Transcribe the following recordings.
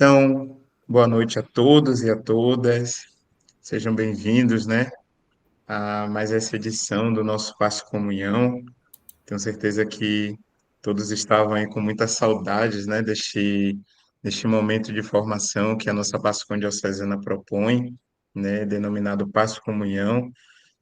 Então, boa noite a todos e a todas. Sejam bem-vindos, né, a mais essa edição do nosso Passo Comunhão. Tenho certeza que todos estavam aí com muitas saudades, né, deste momento de formação que a nossa Passo Diocesana propõe, né, denominado Passo Comunhão,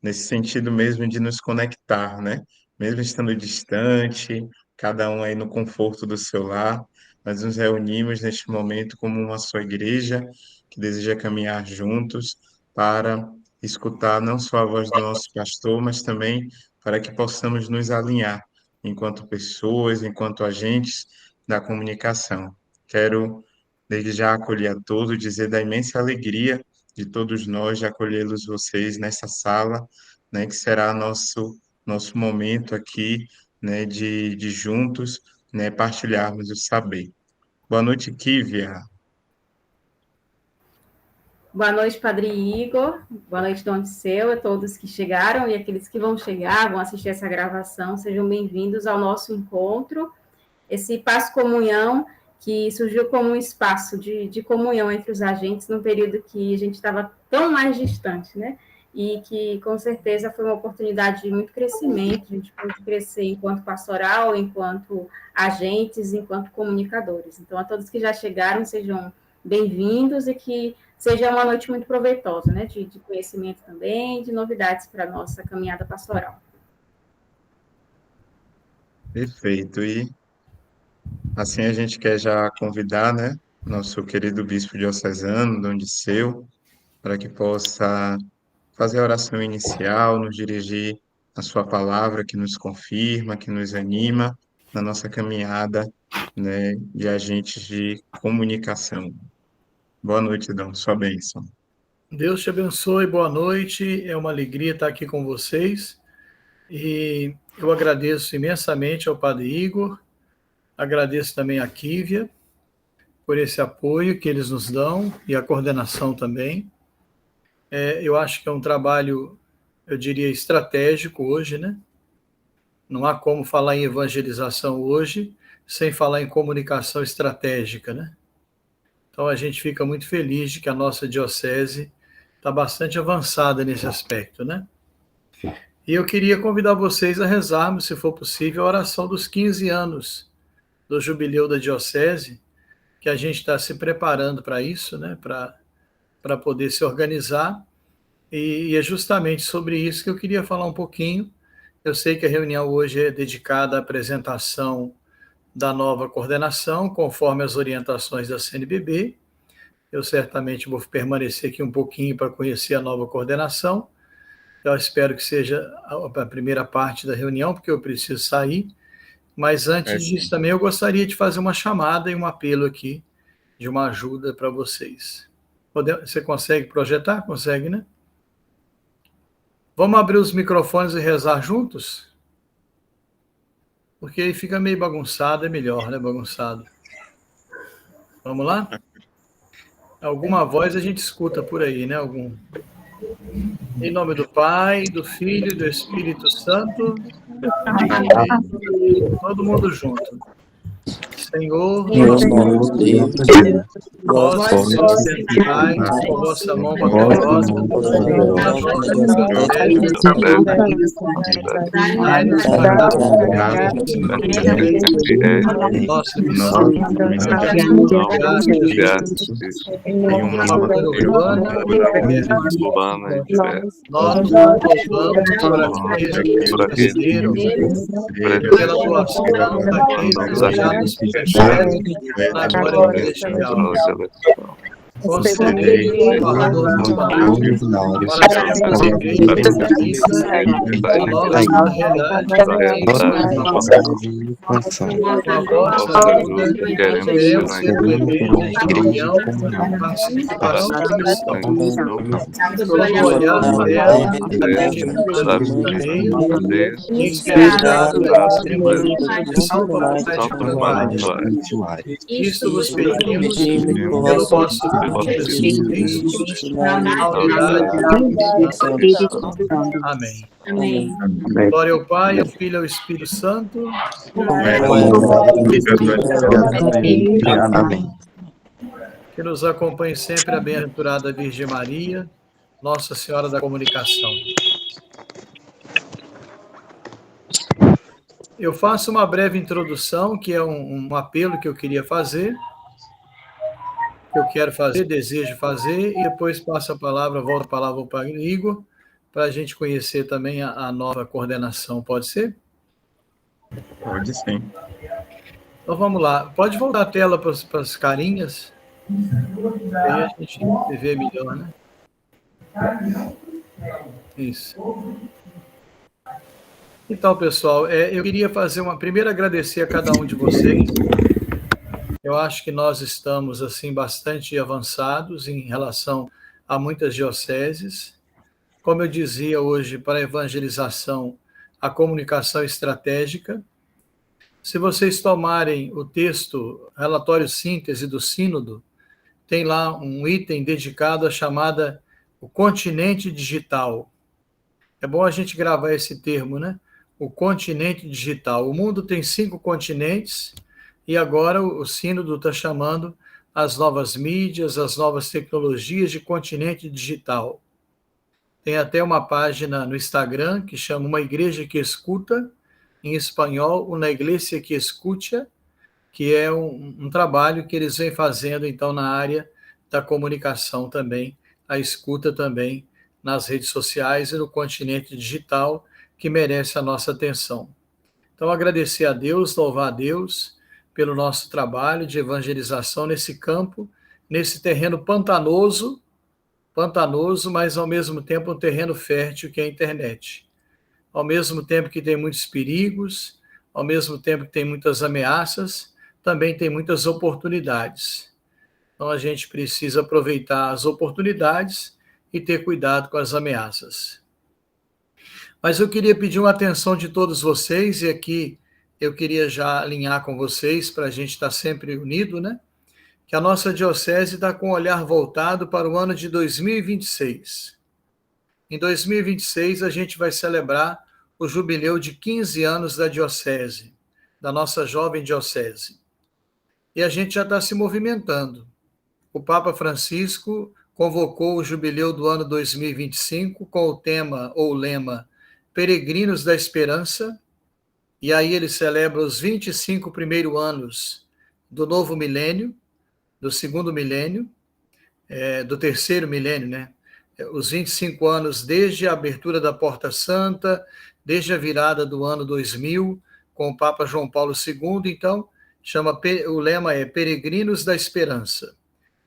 nesse sentido mesmo de nos conectar, né? Mesmo estando distante, cada um aí no conforto do seu lar, nós nos reunimos neste momento como uma só igreja que deseja caminhar juntos para escutar não só a voz do nosso pastor, mas também para que possamos nos alinhar enquanto pessoas, enquanto agentes da comunicação. Quero desde já acolher a todos, dizer da imensa alegria de todos nós de acolhê-los vocês nessa sala, né, que será nosso momento aqui, né, de juntos, né, partilharmos o saber. Boa noite, Kívia. Boa noite, Padre Igor. Boa noite, Dom Disseu, a todos que chegaram e aqueles que vão chegar, vão assistir essa gravação. Sejam bem-vindos ao nosso encontro. Esse Passo Comunhão, que surgiu como um espaço de comunhão entre os agentes num período que a gente estava tão mais distante, né? E que, com certeza, foi uma oportunidade de muito crescimento, a gente pode crescer enquanto pastoral, enquanto agentes, enquanto comunicadores. Então, a todos que já chegaram, sejam bem-vindos e que seja uma noite muito proveitosa, né? De conhecimento também, de novidades para a nossa caminhada pastoral. Perfeito. E assim a gente quer já convidar, né, nosso querido bispo diocesano, Dom Disseu, para que possa fazer a oração inicial, nos dirigir a sua palavra que nos confirma, que nos anima na nossa caminhada, né, de agentes de comunicação. Boa noite, Dom. Sua bênção. Deus te abençoe, boa noite. É uma alegria estar aqui com vocês. E eu agradeço imensamente ao Padre Igor, agradeço também à Kívia por esse apoio que eles nos dão e a coordenação também. Eu acho que é um trabalho, eu diria, estratégico hoje, né? Não há como falar em evangelização hoje sem falar em comunicação estratégica, né? Então a gente fica muito feliz de que a nossa diocese está bastante avançada nesse aspecto, né? E eu queria convidar vocês a rezarmos, se for possível, a oração dos 15 anos do jubileu da diocese, que a gente está se preparando para isso, né? Para poder se organizar. E é justamente sobre isso que eu queria falar um pouquinho. Eu sei que a reunião hoje é dedicada à apresentação da nova coordenação, conforme as orientações da CNBB. Eu certamente vou permanecer aqui um pouquinho para conhecer a nova coordenação. Eu espero que seja a primeira parte da reunião, porque eu preciso sair. Mas antes disso também eu gostaria de fazer uma chamada e um apelo aqui de uma ajuda para vocês. Você consegue projetar? Consegue, né? Vamos abrir os microfones e rezar juntos? Porque aí fica meio bagunçado, é melhor, né? Bagunçado. Vamos lá? Alguma voz a gente escuta por aí, né? Em nome do Pai, do Filho e do Espírito Santo. Amém. Todo mundo junto. Senhor, Deus nosso Deus, vós sustentai com vossa mão poderosa, nossa missão, nós por aqueles pela doação daqueles que já nos fecharam na glória celestial. Concedei a nós para sermos igrejas a nossa realidade, queremos ser igrejas de comunhão, participação da missão. Olhar para ela, inspirado isto vos pedimos pelo vosso Amém. Amém. Glória ao Pai, ao Filho e ao Espírito Santo. Amém. Que nos acompanhe sempre a bem-aventurada Virgem Maria, Nossa Senhora da Comunicação. Eu faço uma breve introdução, que é um apelo que eu queria fazer, que eu quero fazer, desejo fazer, e depois passo a palavra, volto a palavra para o Igor, para a gente conhecer também a nova coordenação, pode ser? Pode sim. Então vamos lá. Pode voltar a tela para as carinhas? Aí a gente vê melhor, né? Isso. Então, pessoal, eu queria primeiro agradecer a cada um de vocês. Eu acho que nós estamos, assim, bastante avançados em relação a muitas dioceses. Como eu dizia hoje, para a evangelização, a comunicação estratégica. Se vocês tomarem o texto, relatório síntese do Sínodo, tem lá um item dedicado à chamada o continente digital. É bom a gente gravar esse termo, né? O continente digital. O mundo tem 5 continentes e agora o Sínodo está chamando as novas mídias, as novas tecnologias de continente digital. Tem até uma página no Instagram que chama Uma Igreja que Escuta, em espanhol, Una Iglesia que Escucha, que é um trabalho que eles vêm fazendo, então, na área da comunicação também, a escuta também nas redes sociais e no continente digital, que merece a nossa atenção. Então, agradecer a Deus, louvar a Deus pelo nosso trabalho de evangelização nesse campo, nesse terreno pantanoso, mas ao mesmo tempo um terreno fértil que é a internet. Ao mesmo tempo que tem muitos perigos, ao mesmo tempo que tem muitas ameaças, também tem muitas oportunidades. Então a gente precisa aproveitar as oportunidades e ter cuidado com as ameaças. Mas eu queria pedir uma atenção de todos vocês, e aqui eu queria já alinhar com vocês para a gente estar sempre unido, né? Que a nossa diocese está com o olhar voltado para o ano de 2026. Em 2026, a gente vai celebrar o jubileu de 15 anos da diocese, da nossa jovem diocese. E a gente já está se movimentando. O Papa Francisco convocou o jubileu do ano 2025 com o tema ou lema Peregrinos da Esperança, e aí ele celebra os 25 primeiros anos do novo milênio, do segundo milênio, do terceiro milênio, né? Os 25 anos desde a abertura da Porta Santa, desde a virada do ano 2000, com o Papa João Paulo II, então, o lema é Peregrinos da Esperança.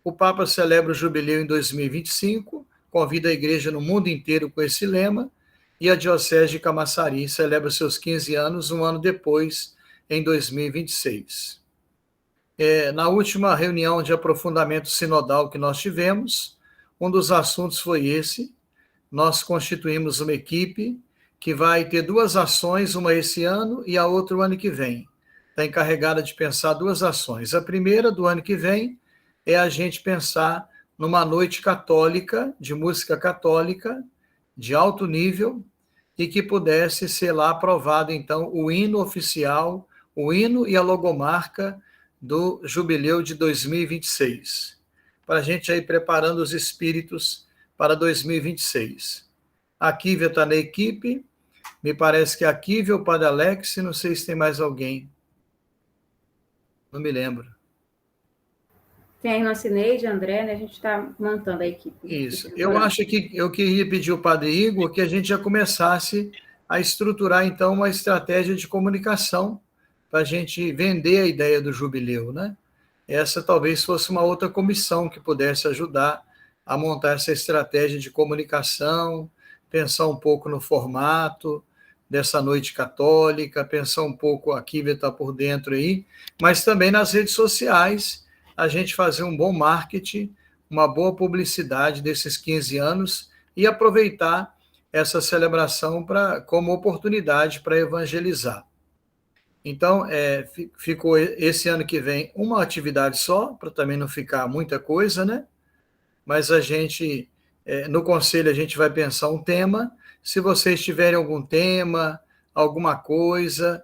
O Papa celebra o jubileu em 2025, convida a igreja no mundo inteiro com esse lema, e a Diocese de Camaçari celebra seus 15 anos um ano depois, em 2026. Na última reunião de aprofundamento sinodal que nós tivemos, um dos assuntos foi esse. Nós constituímos uma equipe que vai ter 2 ações, uma esse ano e a outra o ano que vem. Está encarregada de pensar 2 ações. A primeira, do ano que vem, é a gente pensar numa noite católica, de música católica, de alto nível, e que pudesse ser lá aprovado, então, o hino oficial, o hino e a logomarca do jubileu de 2026. Para a gente ir preparando os espíritos para 2026. A Kívia está na equipe, me parece que a Kívia, o Padre Alex, não sei se tem mais alguém. Não me lembro. Tem a irmã Cineide, André, né? A gente está montando a equipe. Isso. Eu acho que eu queria pedir ao Padre Igor que a gente já começasse a estruturar, então, uma estratégia de comunicação para a gente vender a ideia do jubileu, né? Essa talvez fosse uma outra comissão que pudesse ajudar a montar essa estratégia de comunicação, pensar um pouco no formato dessa noite católica, pensar um pouco, a Kívia está por dentro aí, mas também nas redes sociais, a gente fazer um bom marketing, uma boa publicidade desses 15 anos e aproveitar essa celebração como oportunidade para evangelizar. Então, ficou esse ano que vem uma atividade só, para também não ficar muita coisa, né? Mas a gente, no conselho, a gente vai pensar um tema. Se vocês tiverem algum tema, alguma coisa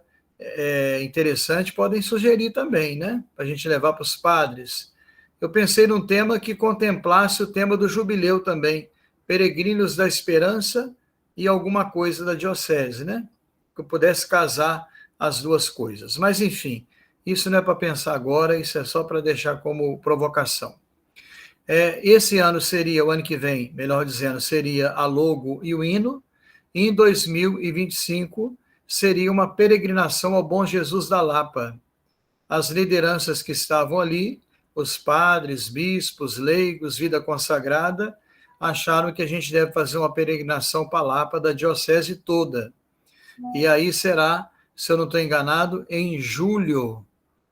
interessante, podem sugerir também, né? Para a gente levar para os padres. eu pensei num tema que contemplasse o tema do jubileu também, Peregrinos da Esperança e alguma coisa da diocese, né? Que eu pudesse casar as duas coisas. Mas, enfim, isso não é para pensar agora, isso é só para deixar como provocação. Esse ano seria, o ano que vem, melhor dizendo, seria a logo e o hino, e em 2025 seria uma peregrinação ao Bom Jesus da Lapa. As lideranças que estavam ali, os padres, bispos, leigos, vida consagrada, acharam que a gente deve fazer uma peregrinação para a Lapa da diocese toda. E aí será, se eu não estou enganado, em julho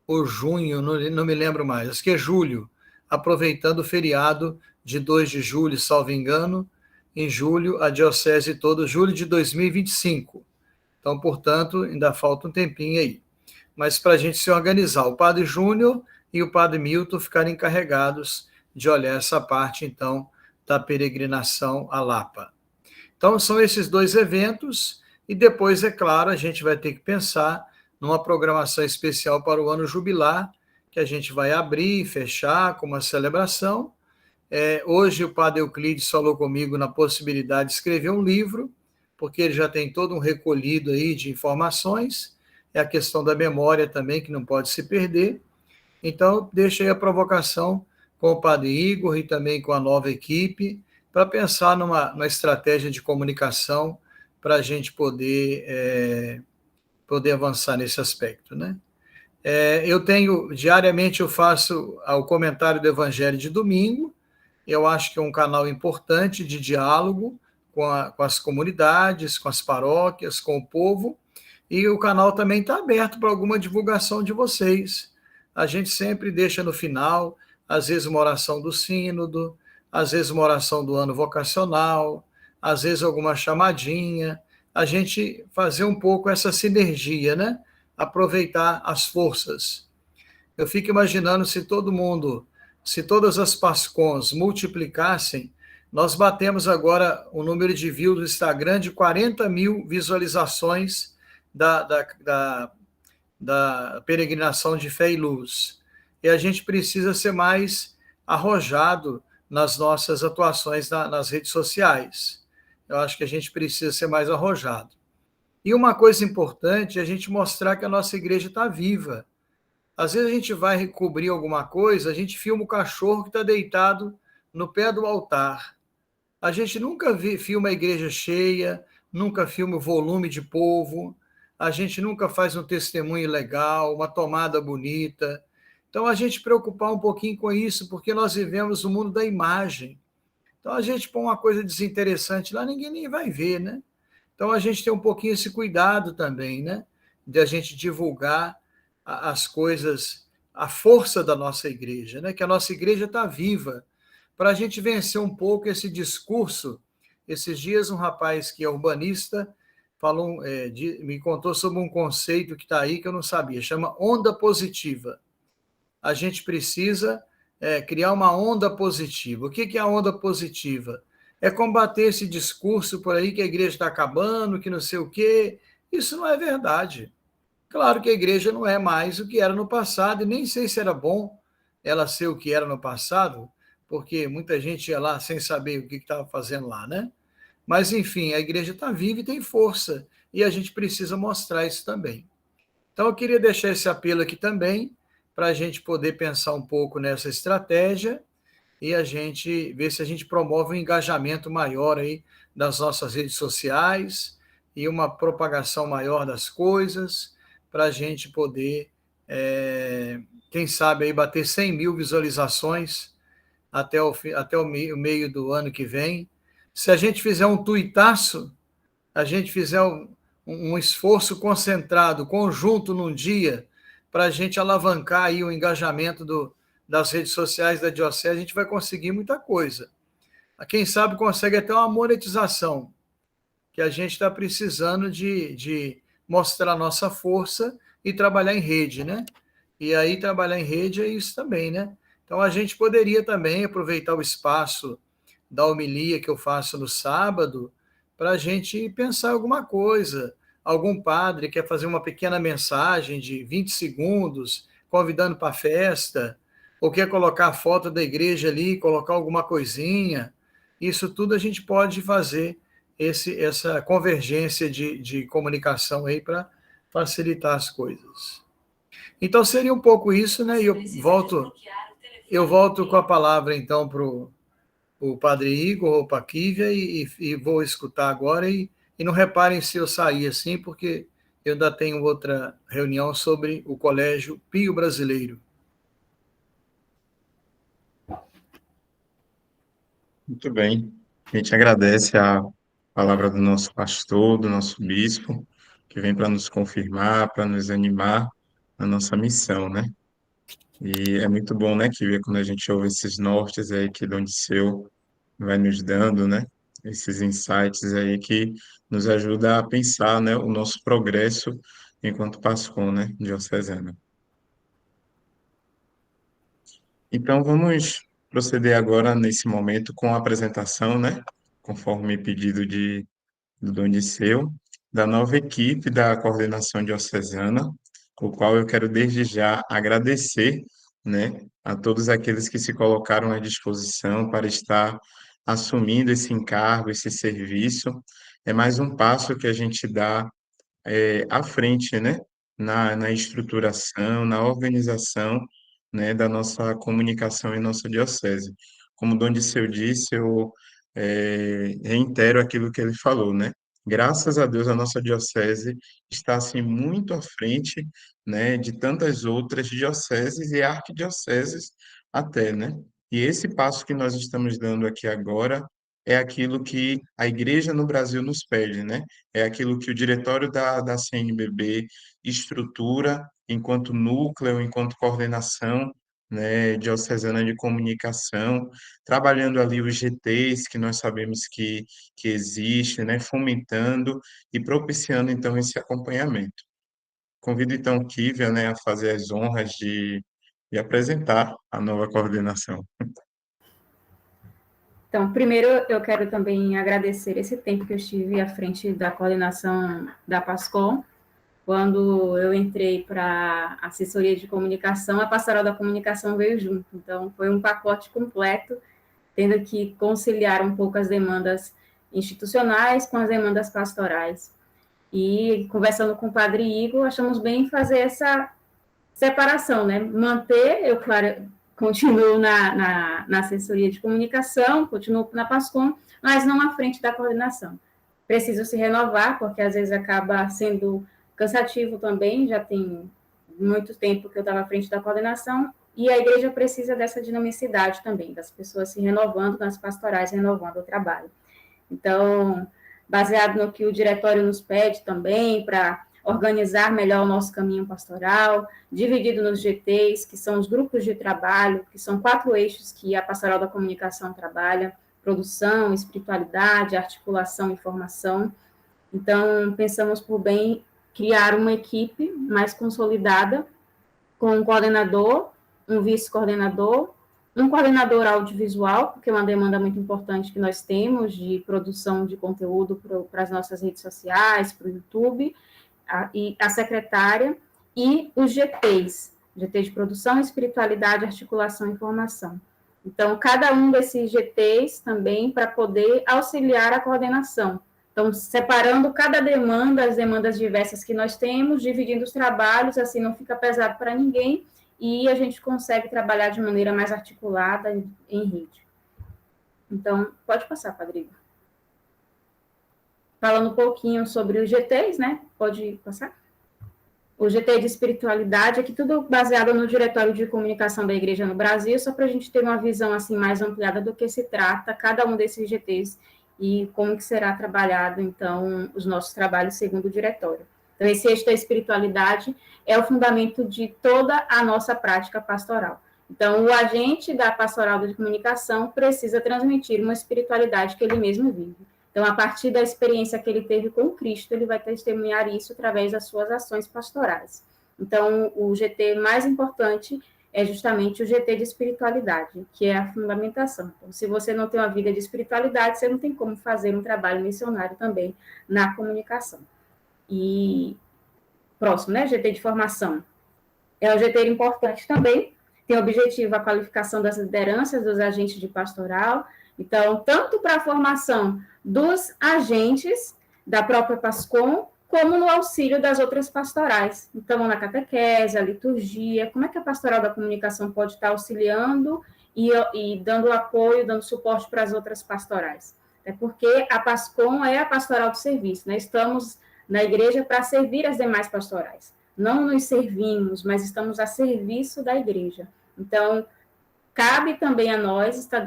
ou junho, não me lembro mais, acho que é julho, aproveitando o feriado de 2 de julho, salvo engano, em julho, a diocese toda, julho de 2025. Então, portanto, ainda falta um tempinho aí. Mas para a gente se organizar, o Padre Júnior e o Padre Milton ficarem encarregados de olhar essa parte, então, da peregrinação à Lapa. Então, são esses dois eventos, e depois, é claro, a gente vai ter que pensar numa programação especial para o ano jubilar, que a gente vai abrir e fechar com uma celebração. Hoje o Padre Euclides falou comigo na possibilidade de escrever um livro, porque ele já tem todo um recolhido aí de informações, é a questão da memória também, que não pode se perder. Então, deixo aí a provocação com o Padre Igor e também com a nova equipe, para pensar numa estratégia de comunicação para a gente poder avançar nesse aspecto, né? Diariamente eu faço o comentário do Evangelho de domingo, eu acho que é um canal importante de diálogo com as comunidades, com as paróquias, com o povo, e o canal também está aberto para alguma divulgação de vocês. A gente sempre deixa no final, às vezes uma oração do sínodo, às vezes uma oração do ano vocacional, às vezes alguma chamadinha, a gente fazer um pouco essa sinergia, né? Aproveitar as forças. Eu fico imaginando se todas as PASCONs multiplicassem, nós batemos agora o número de views do Instagram de 40 mil visualizações da peregrinação de fé e luz. E a gente precisa ser mais arrojado nas nossas atuações nas redes sociais. Eu acho que a gente precisa ser mais arrojado. E uma coisa importante é a gente mostrar que a nossa igreja está viva. Às vezes a gente vai cobrir alguma coisa, a gente filma o cachorro que está deitado no pé do altar. A gente nunca filma a igreja cheia, nunca filma o volume de povo, a gente nunca faz um testemunho legal, uma tomada bonita. Então, a gente preocupar um pouquinho com isso, porque nós vivemos no mundo da imagem. Então, a gente põe uma coisa desinteressante lá, ninguém nem vai ver, né? Então, a gente tem um pouquinho esse cuidado também, né? De a gente divulgar as coisas, a força da nossa igreja, né? Que a nossa igreja está viva, para a gente vencer um pouco esse discurso. Esses dias, um rapaz que é urbanista me contou sobre um conceito que está aí que eu não sabia, chama onda positiva. A gente precisa criar uma onda positiva. O que é a onda positiva? É combater esse discurso por aí que a igreja está acabando, que não sei o quê. Isso não é verdade. Claro que a igreja não é mais o que era no passado, e nem sei se era bom ela ser o que era no passado, porque muita gente ia lá sem saber o que estava fazendo lá, né? Mas, enfim, a igreja está viva e tem força, e a gente precisa mostrar isso também. Então, eu queria deixar esse apelo aqui também, para a gente poder pensar um pouco nessa estratégia e a gente ver se a gente promove um engajamento maior aí das nossas redes sociais e uma propagação maior das coisas, para a gente poder, quem sabe, aí bater 100 mil visualizações até o meio do ano que vem. Se a gente fizer um tuitaço, a gente fizer um esforço concentrado, conjunto num dia, para a gente alavancar aí o engajamento das redes sociais da Diocese, a gente vai conseguir muita coisa. Quem sabe consegue até uma monetização, que a gente está precisando de mostrar a nossa força e trabalhar em rede, né? E aí trabalhar em rede é isso também, né? Então a gente poderia também aproveitar o espaço da homilia que eu faço no sábado para a gente pensar alguma coisa. Algum padre quer fazer uma pequena mensagem de 20 segundos, convidando para a festa, ou quer colocar a foto da igreja ali, colocar alguma coisinha, isso tudo a gente pode fazer essa convergência de comunicação aí para facilitar as coisas. Então seria um pouco isso, né? E eu volto com a palavra então para o Padre Igor ou para a Kívia e vou escutar agora e não reparem se eu sair assim, porque eu ainda tenho outra reunião sobre o Colégio Pio Brasileiro. Muito bem. A gente agradece a palavra do nosso pastor, do nosso bispo, que vem para nos confirmar, para nos animar na nossa missão, né? E é muito bom, né, que quando a gente ouve esses nortes aí que Dom Disseu vai nos dando, né? Esses insights aí que nos ajuda a pensar, né, o nosso progresso enquanto Pascom, né, diocesano. Então, vamos proceder agora, nesse momento, com a apresentação, né, conforme pedido do Dom Disseu, da nova equipe da coordenação diocesana, o qual eu quero desde já agradecer, né, a todos aqueles que se colocaram à disposição para estar assumindo esse encargo, esse serviço. É mais um passo que a gente dá à frente, né, na estruturação, na organização, né, da nossa comunicação em nossa diocese. Como o Dom Disseu disse, eu reitero aquilo que ele falou, né? Graças a Deus, a nossa diocese está assim muito à frente, né, de tantas outras dioceses e arquidioceses até, né? E esse passo que nós estamos dando aqui agora é aquilo que a igreja no Brasil nos pede, né? É aquilo que o diretório da CNBB estrutura enquanto núcleo, enquanto coordenação, né, diocesana de comunicação, trabalhando ali os GTs que nós sabemos que existe, né, fomentando e propiciando então esse acompanhamento. Convido então Kívia, né, a fazer as honras de apresentar a nova coordenação. Então, primeiro eu quero também agradecer esse tempo que eu estive à frente da coordenação da PASCOM. Quando eu entrei para a assessoria de comunicação, a pastoral da comunicação veio junto. Então, foi um pacote completo, tendo que conciliar um pouco as demandas institucionais com as demandas pastorais. E, conversando com o Padre Igor, achamos bem fazer essa separação, né? Manter, eu, claro, continuo na assessoria de comunicação, continuo na PASCOM, mas não à frente da coordenação. Preciso se renovar, porque às vezes acaba sendo cansativo também, já tem muito tempo que eu estava à frente da coordenação, e a igreja precisa dessa dinamicidade também, das pessoas se renovando nas pastorais, renovando o trabalho. Então, baseado no que o diretório nos pede também, para organizar melhor o nosso caminho pastoral, dividido nos GTs, que são os grupos de trabalho, que são 4 eixos que a pastoral da comunicação trabalha: produção, espiritualidade, articulação e formação. Então, pensamos por bem criar uma equipe mais consolidada, com um coordenador, um vice-coordenador, um coordenador audiovisual, porque é uma demanda muito importante que nós temos de produção de conteúdo para as nossas redes sociais, para o YouTube, e a secretária, e os GTs, GT de produção, espiritualidade, articulação e formação. Então, cada um desses GTs também para poder auxiliar a coordenação. Então, separando cada demanda, as demandas diversas que nós temos, dividindo os trabalhos, assim não fica pesado para ninguém, e a gente consegue trabalhar de maneira mais articulada em rede. Então, pode passar, Padre. Falando um pouquinho sobre os GTs, né? Pode passar? O GT de espiritualidade, aqui tudo baseado no Diretório de Comunicação da Igreja no Brasil, só para a gente ter uma visão assim mais ampliada do que se trata cada um desses GTs e como que será trabalhado, então, os nossos trabalhos segundo o diretório. Então, esse eixo da espiritualidade é o fundamento de toda a nossa prática pastoral. Então, o agente da pastoral de comunicação precisa transmitir uma espiritualidade que ele mesmo vive. Então, a partir da experiência que ele teve com Cristo, ele vai testemunhar isso através das suas ações pastorais. Então, o GT mais importante é justamente o GT de espiritualidade, que é a fundamentação. Então, se você não tem uma vida de espiritualidade, você não tem como fazer um trabalho missionário também na comunicação. E próximo, né? GT de formação. É um GT importante também, tem objetivo a qualificação das lideranças dos agentes de pastoral. Então, tanto para a formação dos agentes da própria PASCOM, como no auxílio das outras pastorais. Então, na catequese, a liturgia, como é que a pastoral da comunicação pode estar auxiliando e dando apoio, dando suporte para as outras pastorais. É porque a PASCOM é a pastoral do serviço, né? Estamos na igreja para servir as demais pastorais. Não nos servimos, mas estamos a serviço da igreja. Então, cabe também a nós estar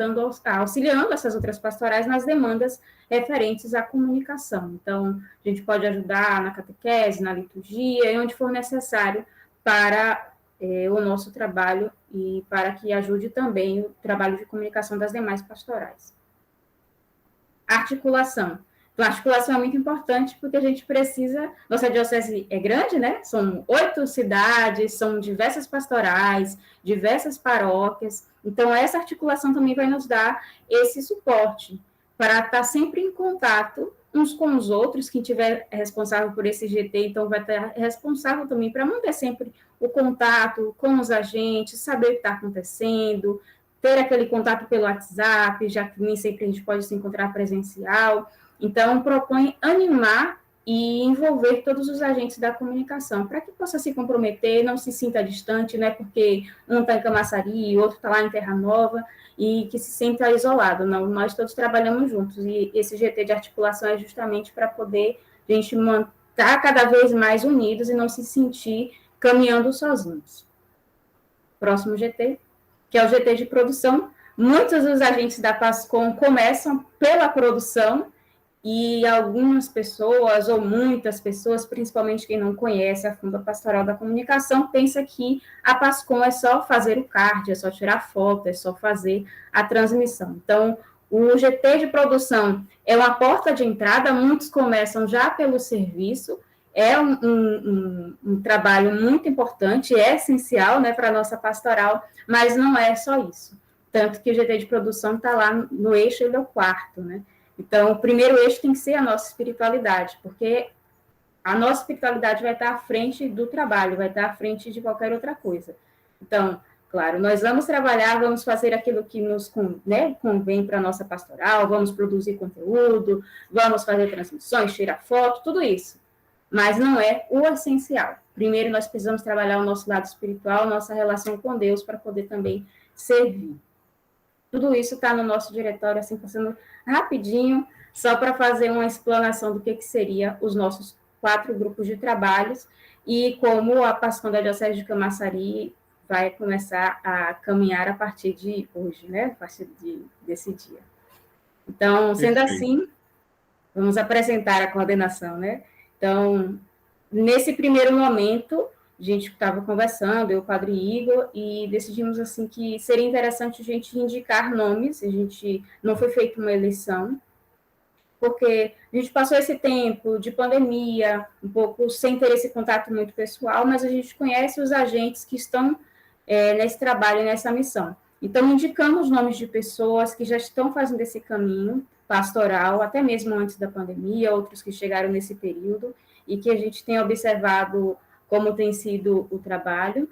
auxiliando essas outras pastorais nas demandas referentes à comunicação. Então, a gente pode ajudar na catequese, na liturgia, e onde for necessário para o nosso trabalho e para que ajude também o trabalho de comunicação das demais pastorais. Articulação. Então, a articulação é muito importante porque a gente precisa... Nossa diocese é grande, né? São 8 cidades, são diversas pastorais, diversas paróquias. Então, essa articulação também vai nos dar esse suporte para estar sempre em contato uns com os outros. Quem tiver responsável por esse GT, então, vai estar responsável também para manter sempre o contato com os agentes, saber o que está acontecendo, ter aquele contato pelo WhatsApp, já que nem sempre a gente pode se encontrar presencial. Então, propõe animar e envolver todos os agentes da comunicação, para que possa se comprometer, não se sinta distante, né, porque um está em Camaçari, o outro está lá em Terra Nova, e que se sinta isolado. Não, nós todos trabalhamos juntos, e esse GT de articulação é justamente para poder a gente estar cada vez mais unidos e não se sentir caminhando sozinhos. Próximo GT, que é o GT de produção. Muitos dos agentes da PASCOM começam pela produção, e algumas pessoas, ou muitas pessoas, principalmente quem não conhece a fundo a pastoral da comunicação, pensa que a PASCOM é só fazer o card, é só tirar foto, é só fazer a transmissão. Então, o GT de produção é uma porta de entrada, muitos começam já pelo serviço, é um trabalho muito importante, é essencial, né, para a nossa pastoral, mas não é só isso. Tanto que o GT de produção está lá no eixo, ele é o quarto, né? Então, o primeiro eixo tem que ser a nossa espiritualidade, porque a nossa espiritualidade vai estar à frente do trabalho, vai estar à frente de qualquer outra coisa. Então, claro, nós vamos trabalhar, vamos fazer aquilo que nos convém para a nossa pastoral, vamos produzir conteúdo, vamos fazer transmissões, tirar foto, tudo isso. Mas não é o essencial. Primeiro, nós precisamos trabalhar o nosso lado espiritual, nossa relação com Deus, para poder também servir. Tudo isso está no nosso diretório, assim, passando rapidinho, só para fazer uma explanação do que seria os nossos 4 grupos de trabalhos e como a PASCOM da Diocese de Camaçari vai começar a caminhar a partir de hoje, né? A partir desse dia. Então, sendo assim, vamos apresentar a coordenação, né? Então, nesse primeiro momento, a gente estava conversando, eu e o Padre Igor, e decidimos assim que seria interessante a gente indicar nomes, a gente não foi feita uma eleição, porque a gente passou esse tempo de pandemia, um pouco sem ter esse contato muito pessoal, mas a gente conhece os agentes que estão nesse trabalho, nessa missão. Então, indicamos nomes de pessoas que já estão fazendo esse caminho pastoral, até mesmo antes da pandemia, outros que chegaram nesse período, e que a gente tem observado como tem sido o trabalho,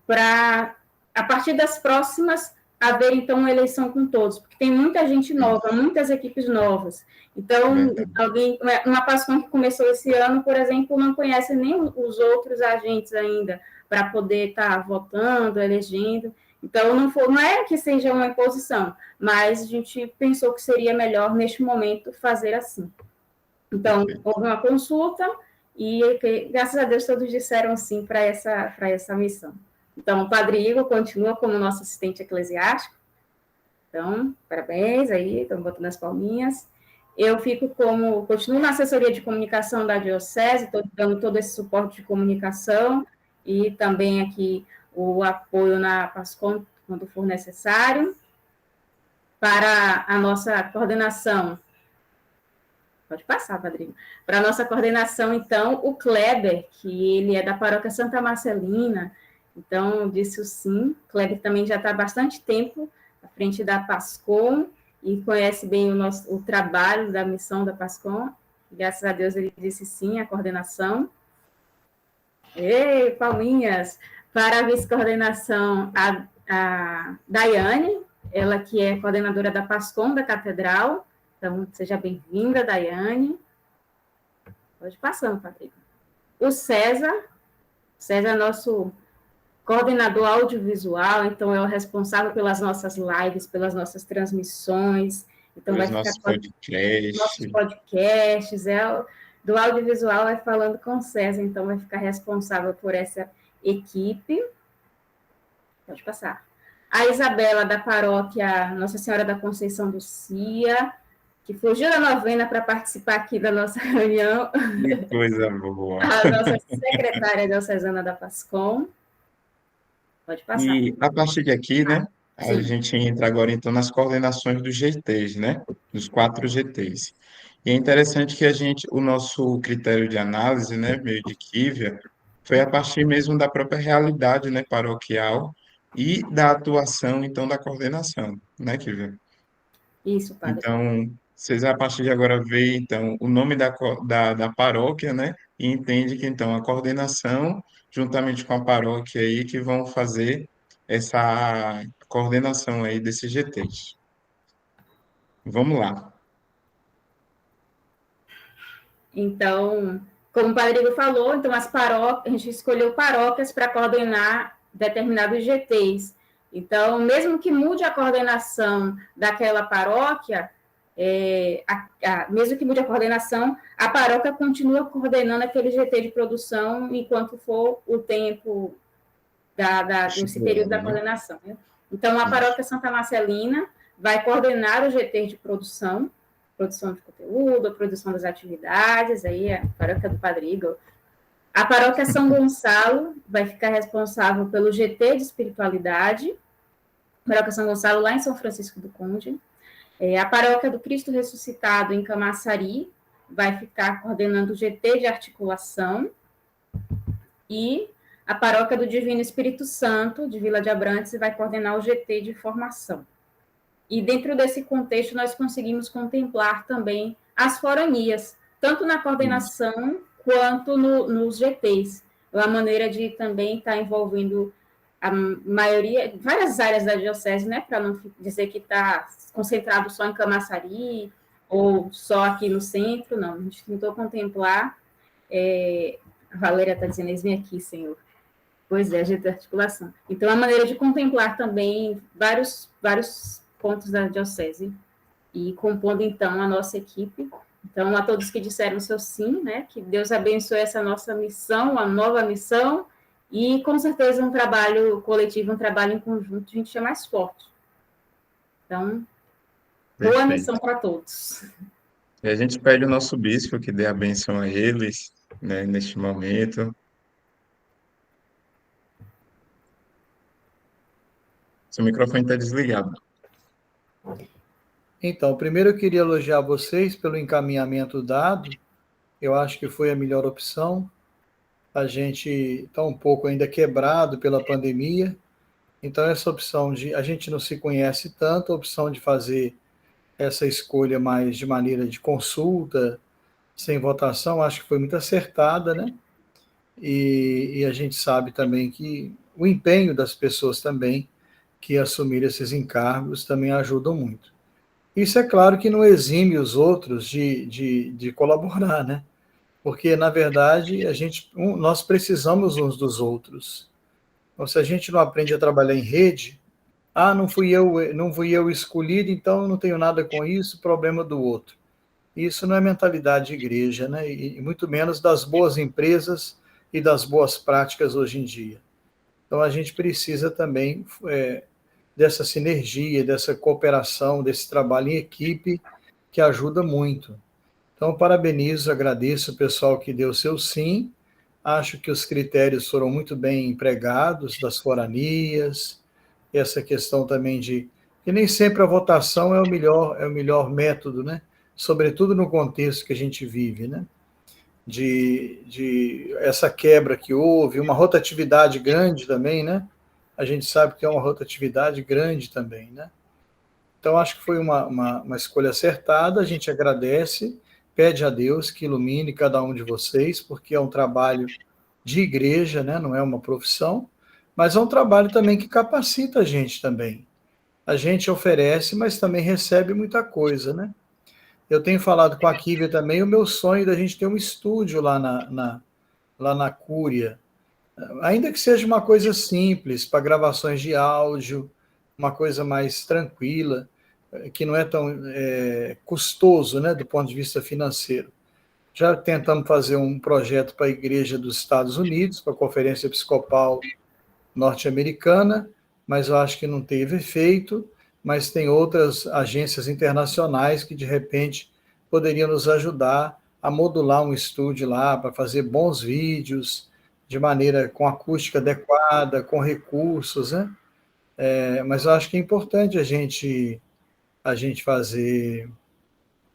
para, a partir das próximas, haver, então, uma eleição com todos, porque tem muita gente nova, muitas equipes novas. Então, uma PASCOM que começou esse ano, por exemplo, não conhece nem os outros agentes ainda, para poder estar votando, elegendo. Então, não é que seja uma imposição, mas a gente pensou que seria melhor, neste momento, fazer assim. Então, houve uma consulta, e graças a Deus todos disseram sim para essa missão. Então, o Padre Igor continua como nosso assistente eclesiástico. Então, parabéns aí, estamos botando as palminhas. Eu continuo na assessoria de comunicação da Diocese, estou dando todo esse suporte de comunicação e também aqui o apoio na PASCOM quando for necessário. Para a nossa coordenação, pode passar, Padrinho. Para a nossa coordenação, então, o Kleber, que ele é da Paróquia Santa Marcelina, então, disse o sim. O Kleber também já está há bastante tempo à frente da PASCOM e conhece bem o trabalho da missão da PASCOM. Graças a Deus ele disse sim, a coordenação. Ei, palminhas! Para a vice-coordenação, a Daiane, ela que é coordenadora da PASCOM da Catedral. Então, seja bem-vinda, Daiane. Pode passando, Patrícia. O César é nosso coordenador audiovisual, então é o responsável pelas nossas lives, pelas nossas transmissões, então vai ficar nossos podcasts, do audiovisual vai falando com o César, então vai ficar responsável por essa equipe. Pode passar. A Isabela, da paróquia Nossa Senhora da Conceição do Cia, que fugiu da novena para participar aqui da nossa reunião. Que coisa boa. A nossa secretária diocesana da PASCOM. Pode passar. E a partir de aqui, né, a Sim. gente entra agora então nas coordenações dos GTs, né, dos 4 GTs. E é interessante que o nosso critério de análise, né, meio de Kívia, foi a partir mesmo da própria realidade, né, paroquial e da atuação, então, da coordenação, né, Kívia? Isso, padre. Então, vocês a partir de agora veem, então, o nome da paróquia, né? E entende que, então, a coordenação, juntamente com a paróquia aí, que vão fazer essa coordenação aí desses GTs. Vamos lá. Então, como o Padre Igor falou, então as paróquias, a gente escolheu paróquias para coordenar determinados GTs. Então, mesmo que mude a coordenação daquela paróquia, mesmo que mude a coordenação, a paróquia continua coordenando aquele GT de produção enquanto for o tempo desse período da coordenação. Né? Então, a paróquia Santa Marcelina vai coordenar o GT de produção de conteúdo, a produção das atividades, aí a paróquia do Padre Igor. A paróquia São Gonçalo vai ficar responsável pelo GT de espiritualidade, a paróquia São Gonçalo lá em São Francisco do Conde. A paróquia do Cristo Ressuscitado em Camaçari vai ficar coordenando o GT de articulação, e a paróquia do Divino Espírito Santo, de Vila de Abrantes, vai coordenar o GT de formação. E dentro desse contexto, nós conseguimos contemplar também as foranias, tanto na coordenação quanto nos GTs. É uma maneira de também estar envolvendo a maioria, várias áreas da diocese, né, para não dizer que está concentrado só em Camaçari ou só aqui no centro, não. A gente tentou contemplar. A Valéria está dizendo, vem aqui, Senhor. Pois é, GT de articulação. Então, é uma maneira de contemplar também vários pontos da diocese e compondo, então, a nossa equipe. Então, a todos que disseram seu sim, né, que Deus abençoe essa nossa missão, a nova missão, e, com certeza, um trabalho coletivo, um trabalho em conjunto, a gente é mais forte. Então, boa missão para todos. E a gente pede o nosso bispo que dê a bênção a eles, né, neste momento. Seu microfone está desligado. Então, primeiro eu queria elogiar vocês pelo encaminhamento dado. Eu acho que foi a melhor opção. A gente está um pouco ainda quebrado pela pandemia. Então, essa opção a gente não se conhece tanto, a opção de fazer essa escolha mais de maneira de consulta, sem votação, acho que foi muito acertada, né? E a gente sabe também que o empenho das pessoas também que assumiram esses encargos também ajudam muito. Isso é claro que não exime os outros de colaborar, né? Porque, na verdade, nós precisamos uns dos outros. Então, se a gente não aprende a trabalhar em rede, não fui eu escolhido, então não tenho nada com isso, problema do outro. Isso não é mentalidade de igreja, né? E muito menos das boas empresas e das boas práticas hoje em dia. Então, a gente precisa também dessa sinergia, dessa cooperação, desse trabalho em equipe, que ajuda muito. Então, parabenizo, agradeço o pessoal que deu seu sim. Acho que os critérios foram muito bem empregados, das foranias, essa questão também que nem sempre a votação é o melhor método, né? Sobretudo no contexto que a gente vive, né? De essa quebra que houve, uma rotatividade grande também, né? A gente sabe que é uma rotatividade grande também, né? Então, acho que foi uma escolha acertada, a gente agradece, pede a Deus que ilumine cada um de vocês, porque é um trabalho de igreja, né? Não é uma profissão, mas é um trabalho também que capacita a gente também. A gente oferece, mas também recebe muita coisa, né? Eu tenho falado com a Kívia também, o meu sonho da gente ter um estúdio lá na Cúria, ainda que seja uma coisa simples, para gravações de áudio, uma coisa mais tranquila, que não é tão custoso, né, do ponto de vista financeiro. Já tentamos fazer um projeto para a Igreja dos Estados Unidos, para a Conferência Episcopal Norte-Americana, mas eu acho que não teve efeito, mas tem outras agências internacionais que, de repente, poderiam nos ajudar a modular um estúdio lá, para fazer bons vídeos, de maneira com acústica adequada, com recursos, né? Mas eu acho que é importante a gente fazer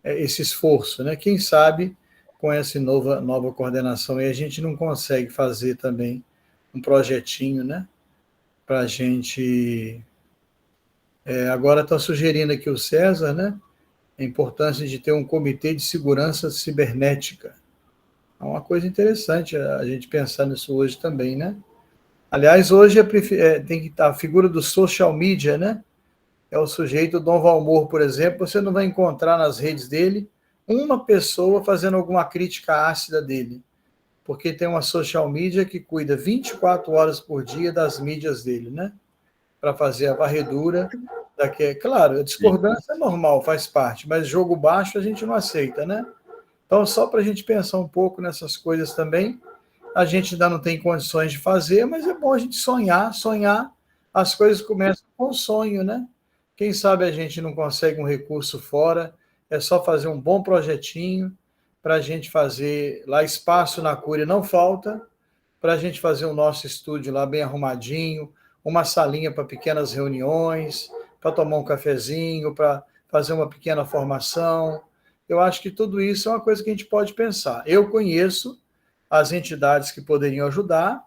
esse esforço, né? Quem sabe com essa nova coordenação aí a gente não consegue fazer também um projetinho, né? Para a gente. Agora está sugerindo aqui o César, né? A importância de ter um comitê de segurança cibernética. É uma coisa interessante a gente pensar nisso hoje também, né? Aliás, hoje tem que estar a figura do social media, né? É o sujeito, Dom Valmor, por exemplo, você não vai encontrar nas redes dele uma pessoa fazendo alguma crítica ácida dele, porque tem uma social media que cuida 24 horas por dia das mídias dele, né? Para fazer a varredura. Claro, a discordância é normal, faz parte, mas jogo baixo a gente não aceita, né? Então, só para a gente pensar um pouco nessas coisas também, a gente ainda não tem condições de fazer, mas é bom a gente sonhar, as coisas começam com o sonho, né? Quem sabe a gente não consegue um recurso fora, é só fazer um bom projetinho para a gente fazer lá, espaço na Cúria não falta, para a gente fazer o nosso estúdio lá bem arrumadinho, uma salinha para pequenas reuniões, para tomar um cafezinho, para fazer uma pequena formação. Eu acho que tudo isso é uma coisa que a gente pode pensar. Eu conheço as entidades que poderiam ajudar,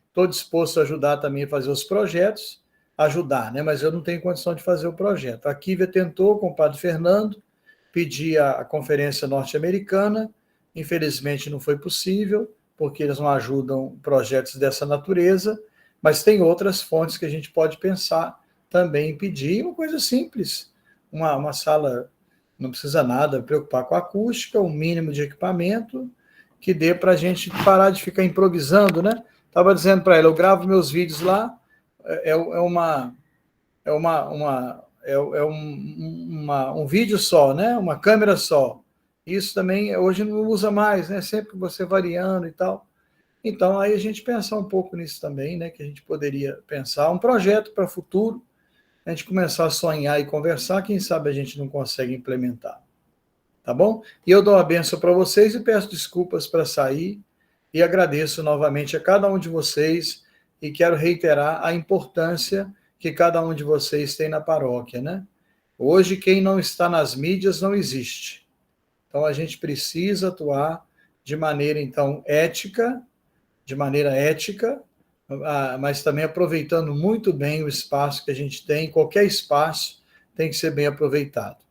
estou disposto a ajudar também a fazer os projetos, ajudar, né? Mas eu não tenho condição de fazer o projeto. A Kívia tentou com o padre Fernando, pedir a conferência norte-americana, infelizmente não foi possível, porque eles não ajudam projetos dessa natureza, mas tem outras fontes que a gente pode pensar também em pedir, uma coisa simples, uma sala, não precisa nada, preocupar com a acústica, um mínimo de equipamento, que dê para a gente parar de ficar improvisando, né? Estava dizendo para ela, eu gravo meus vídeos lá, um vídeo só, né? Uma câmera só. Isso também hoje não usa mais, né? Sempre você variando e tal. Então, aí a gente pensar um pouco nisso também, né? Que a gente poderia pensar um projeto para o futuro, a gente começar a sonhar e conversar, quem sabe a gente não consegue implementar. Tá bom? E eu dou a benção para vocês e peço desculpas para sair e agradeço novamente a cada um de vocês e quero reiterar a importância que cada um de vocês tem na paróquia, né? Hoje, quem não está nas mídias não existe. Então, a gente precisa atuar de maneira, então, ética, mas também aproveitando muito bem o espaço que a gente tem, qualquer espaço tem que ser bem aproveitado.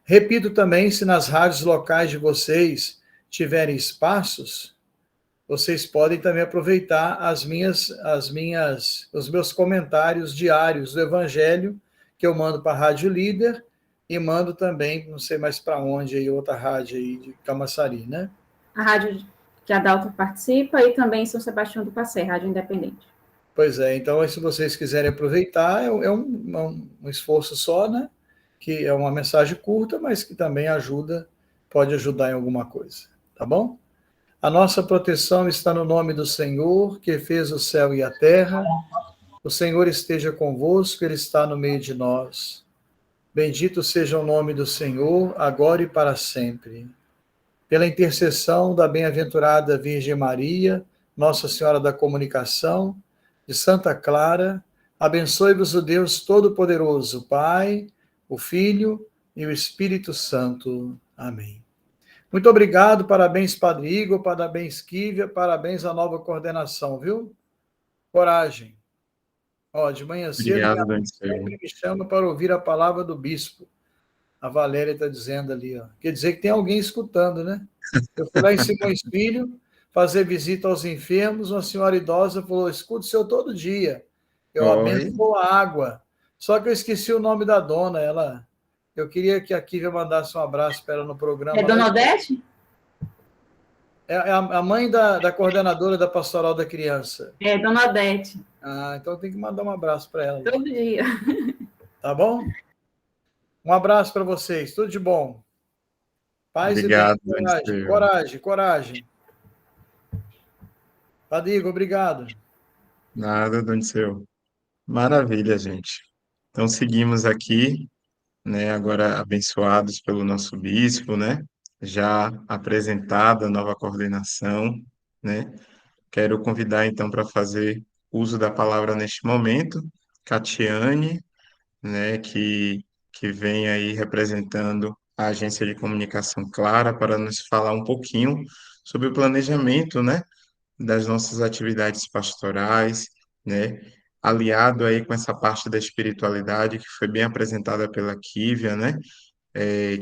Repito também, se nas rádios locais de vocês tiverem espaços, vocês podem também aproveitar os meus comentários diários do Evangelho, que eu mando para a Rádio Líder, e mando também, não sei mais para onde, aí, outra rádio aí de Camaçari, né? A rádio que a Dalton participa e também São Sebastião do Passé, rádio independente. Pois é, então, se vocês quiserem aproveitar, é um esforço só, né? Que é uma mensagem curta, mas que também pode ajudar em alguma coisa, tá bom? A nossa proteção está no nome do Senhor, que fez o céu e a terra. O Senhor esteja convosco, Ele está no meio de nós. Bendito seja o nome do Senhor, agora e para sempre. Pela intercessão da bem-aventurada Virgem Maria, Nossa Senhora da Comunicação, de Santa Clara, abençoe-vos o Deus Todo-Poderoso, Pai, o Filho e o Espírito Santo. Amém. Muito obrigado, parabéns, Padre Igor, parabéns, Kívia, parabéns à nova coordenação, viu? Coragem. De manhã cedo, Obrigado, minha mãe sempre me chama para ouvir a palavra do bispo. A Valéria está dizendo ali, Quer dizer que tem alguém escutando, né? Eu fui lá em Simões Filho fazer visita aos enfermos, uma senhora idosa falou, escuta o senhor todo dia. Eu Oi, abençoo a água. Só que eu esqueci o nome da dona. Eu queria que a Kívia mandasse um abraço para ela no É programa. Dona Odete? É a mãe da coordenadora da Pastoral da Criança. É Dona Odete. Ah, então tem que mandar um abraço para ela. Todo dia. Tá bom? Um abraço para vocês. Tudo de bom. Paz e bem. obrigado, Coragem, Doniceu. coragem, coragem. Padigo, obrigado. Nada, Doniceu. Maravilha, gente. Então, seguimos aqui, né, agora abençoados pelo nosso bispo, né, já apresentada a nova coordenação, né. Quero convidar, então, para fazer uso da palavra neste momento, Catiane, né, que vem aí representando a agência de comunicação Clara para nos falar um pouquinho sobre o planejamento, né, das nossas atividades pastorais, né, aliado aí com essa parte da espiritualidade que foi bem apresentada pela Kívia, né,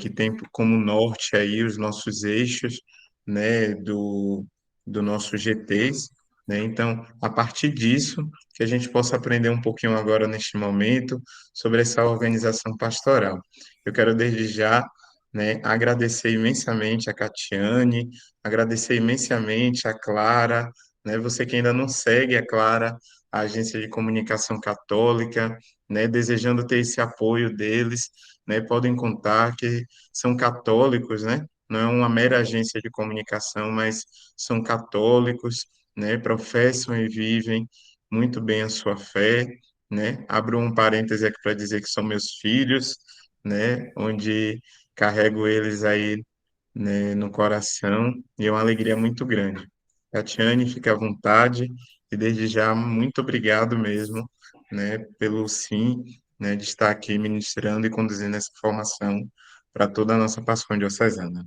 que tem como norte aí os nossos eixos, né, do nosso GTs, né? Então, a partir disso, que a gente possa aprender um pouquinho agora neste momento sobre essa organização pastoral. Eu quero desde já, né, agradecer imensamente a Catiane, agradecer imensamente a Clara, né? Você que ainda não segue a Clara, a Agência de Comunicação Católica, né, desejando ter esse apoio deles, né, podem contar que são católicos, né? Não é uma mera agência de comunicação, mas são católicos, né? Professam e vivem muito bem a sua fé, né? Abro um parêntese aqui para dizer que são meus filhos, né? Onde carrego eles aí, né, no coração e é uma alegria muito grande. Tatiane, fique à vontade e desde já muito obrigado mesmo, né, pelo sim, né, de estar aqui ministrando e conduzindo essa formação para toda a nossa Pastoral Diocesana.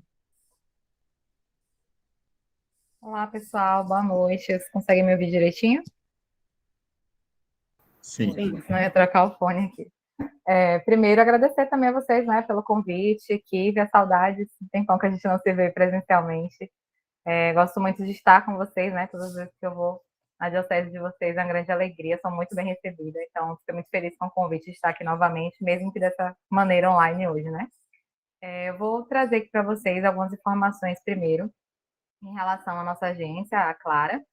Olá, pessoal, boa noite. Vocês conseguem me ouvir direitinho? Sim, Sim. Senão eu ia trocar o fone aqui. Primeiro, agradecer também a vocês, né, pelo convite, Kívia, saudades, tem tempão que a gente não se vê presencialmente. Gosto muito de estar com vocês, né, todas as vezes que eu vou na diocese de vocês, é uma grande alegria, sou muito bem recebida, então fico muito feliz com o convite de estar aqui novamente, mesmo que dessa maneira online hoje, né. Eu vou trazer aqui para vocês algumas informações primeiro, em relação à nossa agência, a Clara.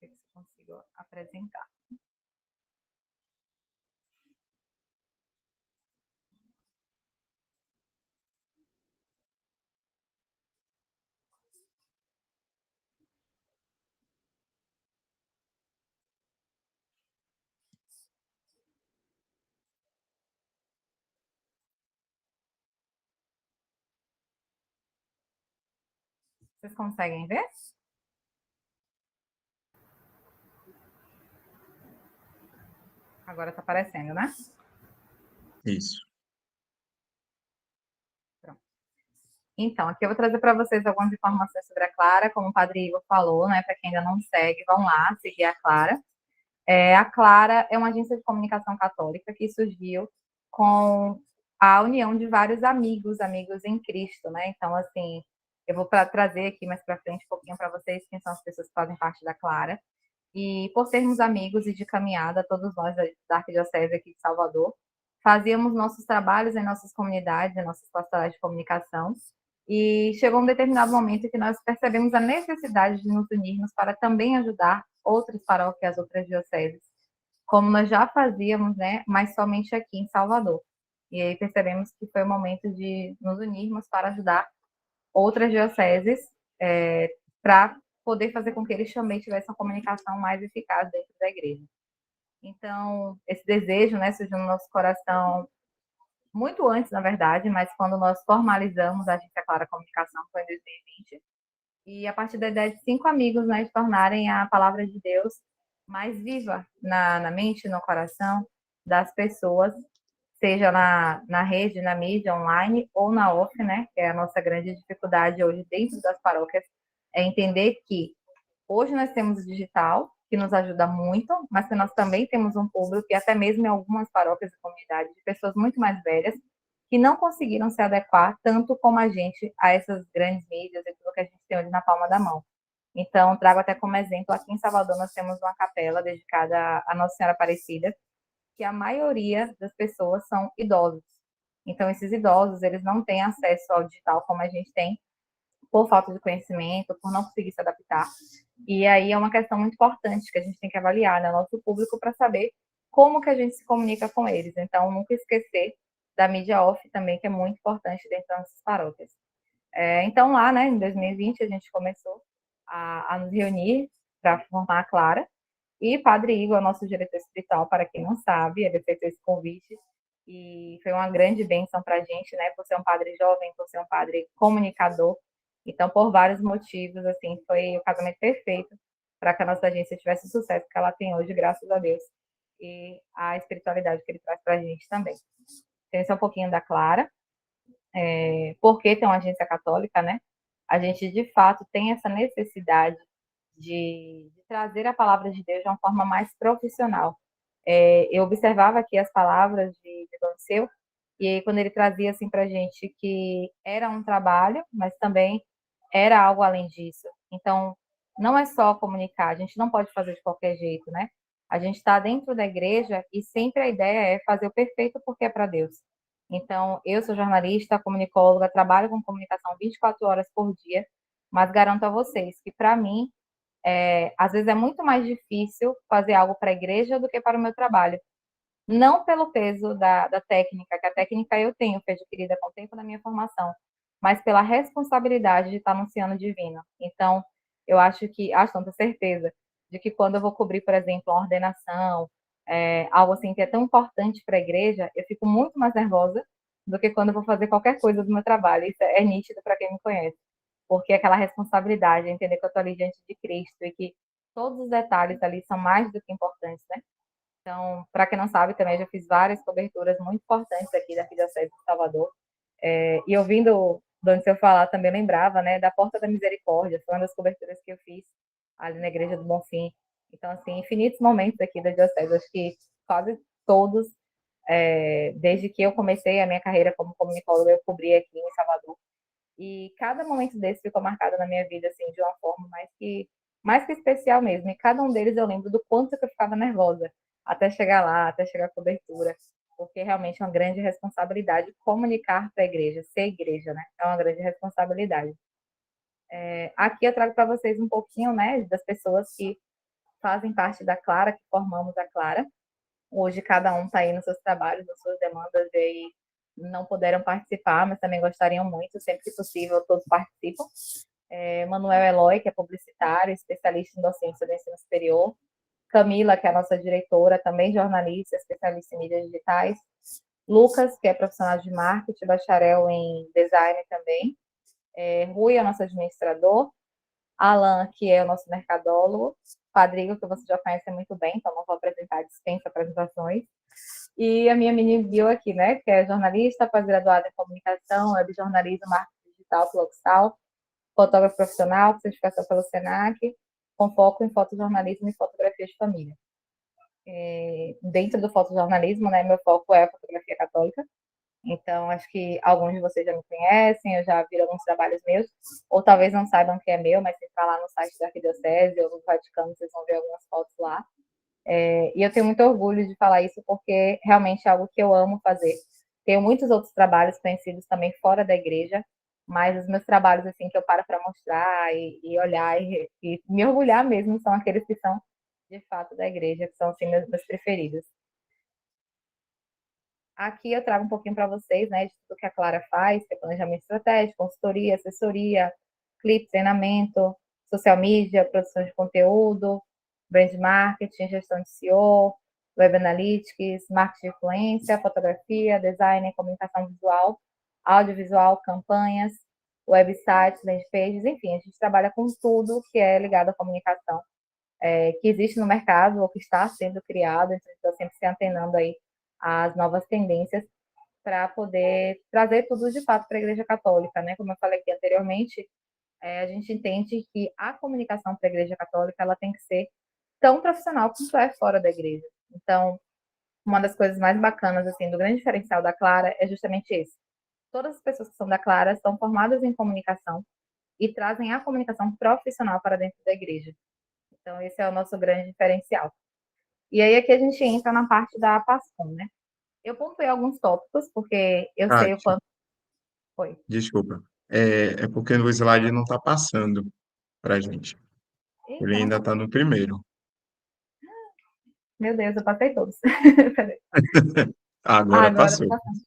Deixa eu ver se eu consigo apresentar. Vocês conseguem ver? Agora está aparecendo, né? isso. Pronto. Então, aqui eu vou trazer para vocês algumas informações sobre a Clara, como o Padre Igor falou, né? Para quem ainda não segue, vão lá seguir a Clara. A Clara é uma agência de comunicação católica que surgiu com a união de vários amigos, amigos em Cristo, né? Então, assim, eu vou trazer aqui mais para frente um pouquinho para vocês quem são as pessoas que fazem parte da Clara. E por sermos amigos e de caminhada, todos nós da Arquidiocese aqui de Salvador, fazíamos nossos trabalhos em nossas comunidades, em nossas pastorais de comunicação, e chegou um determinado momento que nós percebemos a necessidade de nos unirmos para também ajudar outras paróquias, outras dioceses, como nós já fazíamos, né, mas somente aqui em Salvador. E aí percebemos que foi o momento de nos unirmos para ajudar outras dioceses, para poder fazer com que eles também tivessem uma comunicação mais eficaz dentro da igreja. Então, esse desejo, né, surgiu no nosso coração muito antes, na verdade, mas quando nós formalizamos a Agência Clara Comunicação, foi em 2020, e a partir da ideia de 5 amigos, né, de tornarem a palavra de Deus mais viva na mente, no coração das pessoas, seja na rede, na mídia online ou na off, né, que é a nossa grande dificuldade hoje dentro das paróquias, é entender que hoje nós temos o digital, que nos ajuda muito, mas que nós também temos um público, e até mesmo em algumas paróquias e comunidades, de pessoas muito mais velhas, que não conseguiram se adequar tanto como a gente a essas grandes mídias e tudo que a gente tem hoje na palma da mão. Então, trago até como exemplo, aqui em Salvador nós temos uma capela dedicada à Nossa Senhora Aparecida, que a maioria das pessoas são idosos. Então, esses idosos, eles não têm acesso ao digital como a gente tem, por falta de conhecimento, por não conseguir se adaptar. E aí é uma questão muito importante que a gente tem que avaliar, né, nosso público, para saber como que a gente se comunica com eles. Então, nunca esquecer da mídia off também, que é muito importante dentro das nossas paróquias. Então, lá, né, em 2020, a gente começou a nos reunir para formar a Clara, e Padre Igor, nosso diretor espiritual, para quem não sabe, ele fez esse convite, e foi uma grande bênção para a gente, né, por ser um padre jovem, por ser um padre comunicador. Então, por vários motivos, assim, foi o casamento perfeito para que a nossa agência tivesse o sucesso que ela tem hoje, graças a Deus, e a espiritualidade que ele traz para a gente também. Então, esse é um pouquinho da Clara. Por que tem uma agência católica, né? A gente, de fato, tem essa necessidade de trazer a palavra de Deus de uma forma mais profissional. Eu observava aqui as palavras de Dom Seu, e aí, quando ele trazia assim para a gente que era um trabalho, mas também era algo além disso. Então, não é só comunicar, a gente não pode fazer de qualquer jeito, né? A gente está dentro da igreja e sempre a ideia é fazer o perfeito porque é para Deus. Então, eu sou jornalista, comunicóloga, trabalho com comunicação 24 horas por dia, mas garanto a vocês que, para mim, às vezes é muito mais difícil fazer algo para a igreja do que para o meu trabalho. Não pelo peso da técnica, que a técnica eu tenho, fui adquirida com o tempo da minha formação, mas pela responsabilidade de estar anunciando o divino. Então, eu acho não tenho certeza, de que quando eu vou cobrir, por exemplo, uma ordenação, algo assim que é tão importante para a igreja, eu fico muito mais nervosa do que quando eu vou fazer qualquer coisa do meu trabalho. Isso é nítido para quem me conhece, porque aquela responsabilidade, entender que eu estou ali diante de Cristo e que todos os detalhes ali são mais do que importantes, né? Então, para quem não sabe, também eu já fiz várias coberturas muito importantes aqui da Arquidiocese de Salvador. E ouvindo o Dom Seu falar, também lembrava, né, da Porta da Misericórdia, foi uma das coberturas que eu fiz ali na Igreja do Bonfim. Então, assim, infinitos momentos aqui da Diocese, acho que quase todos, desde que eu comecei a minha carreira como comunicóloga, eu cobri aqui em Salvador. E cada momento desse ficou marcado na minha vida, assim, de uma forma mais que especial mesmo. E cada um deles eu lembro do quanto que eu ficava nervosa até chegar lá, até chegar à cobertura, porque realmente é uma grande responsabilidade comunicar para a igreja, ser igreja, né? É uma grande responsabilidade. Aqui eu trago para vocês um pouquinho, né, das pessoas que fazem parte da Clara, que formamos a Clara. Hoje cada um está aí nos seus trabalhos, nas suas demandas, e aí não puderam participar, mas também gostariam muito, sempre que possível, todos participam. Manuel Eloy, que é publicitário, especialista em docência do ensino superior. Camila, que é a nossa diretora, também jornalista, especialista em mídias digitais. Lucas, que é profissional de marketing, bacharel em design também. Rui é o nosso administrador. Alan, que é o nosso mercadólogo. Padrigo, que você já conhece muito bem, então não vou apresentar, dispensa apresentações. E a minha mini bio aqui, né, que é jornalista, pós-graduada em comunicação, webjornalismo, marketing digital, Floxal, fotógrafo profissional, certificação pelo SENAC, com foco em fotojornalismo e fotografia de família. Dentro do fotojornalismo, né, meu foco é a fotografia católica. Então, acho que alguns de vocês já me conhecem, eu já vi alguns trabalhos meus, ou talvez não saibam que é meu, mas se entrar lá no site da Arquidiocese ou no Vaticano, vocês vão ver algumas fotos lá. E eu tenho muito orgulho de falar isso, porque realmente é algo que eu amo fazer. Tenho muitos outros trabalhos conhecidos também fora da igreja, mas os meus trabalhos, assim, que eu paro para mostrar e olhar e me orgulhar mesmo, são aqueles que são, de fato, da igreja, que são, assim, meus preferidos. Aqui eu trago um pouquinho para vocês, né, de tudo que a Clara faz, que é planejamento estratégico, consultoria, assessoria, clipe, treinamento, social media, produção de conteúdo, brand marketing, gestão de SEO, web analytics, marketing de influência, fotografia, design, comunicação visual, audiovisual, campanhas, websites, landing pages, enfim, a gente trabalha com tudo que é ligado à comunicação, que existe no mercado ou que está sendo criado, então a gente está sempre se antenando aí às novas tendências para poder trazer tudo de fato para a Igreja Católica, né? Como eu falei aqui anteriormente, a gente entende que a comunicação para a Igreja Católica ela tem que ser tão profissional quanto é fora da igreja. Então, uma das coisas mais bacanas, assim, do grande diferencial da Clara é justamente esse. Todas as pessoas que são da Clara são formadas em comunicação, e trazem a comunicação profissional para dentro da igreja. Então, esse é o nosso grande diferencial. E aí, aqui a gente entra na parte da PASCOM, né? Eu pontuei alguns tópicos, porque eu sei o Kátia, quanto foi. desculpa. É porque o slide não está passando para a gente. Ele Eita, não ainda tá... está no primeiro. Meu Deus, eu passei todos. Peraí. Agora Agora tá passou. passando.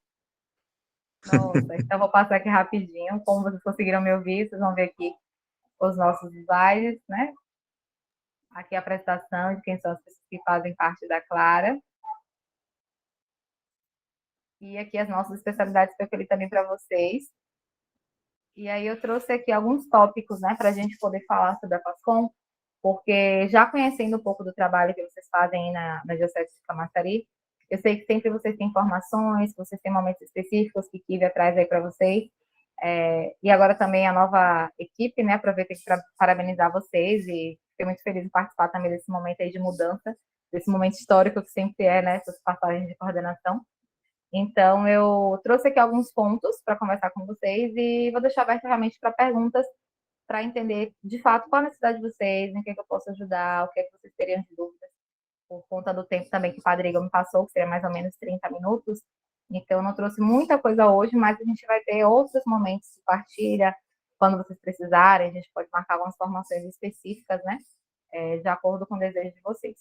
Nossa, então eu vou passar aqui rapidinho. Como vocês conseguiram me ouvir, vocês vão ver aqui os nossos slides, né? Aqui a apresentação de quem são as pessoas que fazem parte da Clara. E aqui as nossas especialidades que eu escolhi também para vocês. E aí eu trouxe aqui alguns tópicos, né, para a gente poder falar sobre a PASCOM, porque já conhecendo um pouco do trabalho que vocês fazem aí na Diocese de Camaçari, eu sei que sempre vocês têm informações, vocês têm momentos específicos que Kívia traz aí para vocês. E agora também a nova equipe, né, aproveito para parabenizar vocês e fiquei muito feliz em participar também desse momento aí de mudança, desse momento histórico que sempre é, né, essas passagens de coordenação. Então, eu trouxe aqui alguns pontos para conversar com vocês e vou deixar aberto realmente para perguntas, para entender de fato qual a necessidade de vocês, em que eu posso ajudar, o que é que vocês teriam de dúvidas, por conta do tempo também que o Padre Igor me passou, que seria mais ou menos 30 minutos. Então, eu não trouxe muita coisa hoje, mas a gente vai ter outros momentos de partilha, quando vocês precisarem, a gente pode marcar algumas formações específicas, né, de acordo com o desejo de vocês.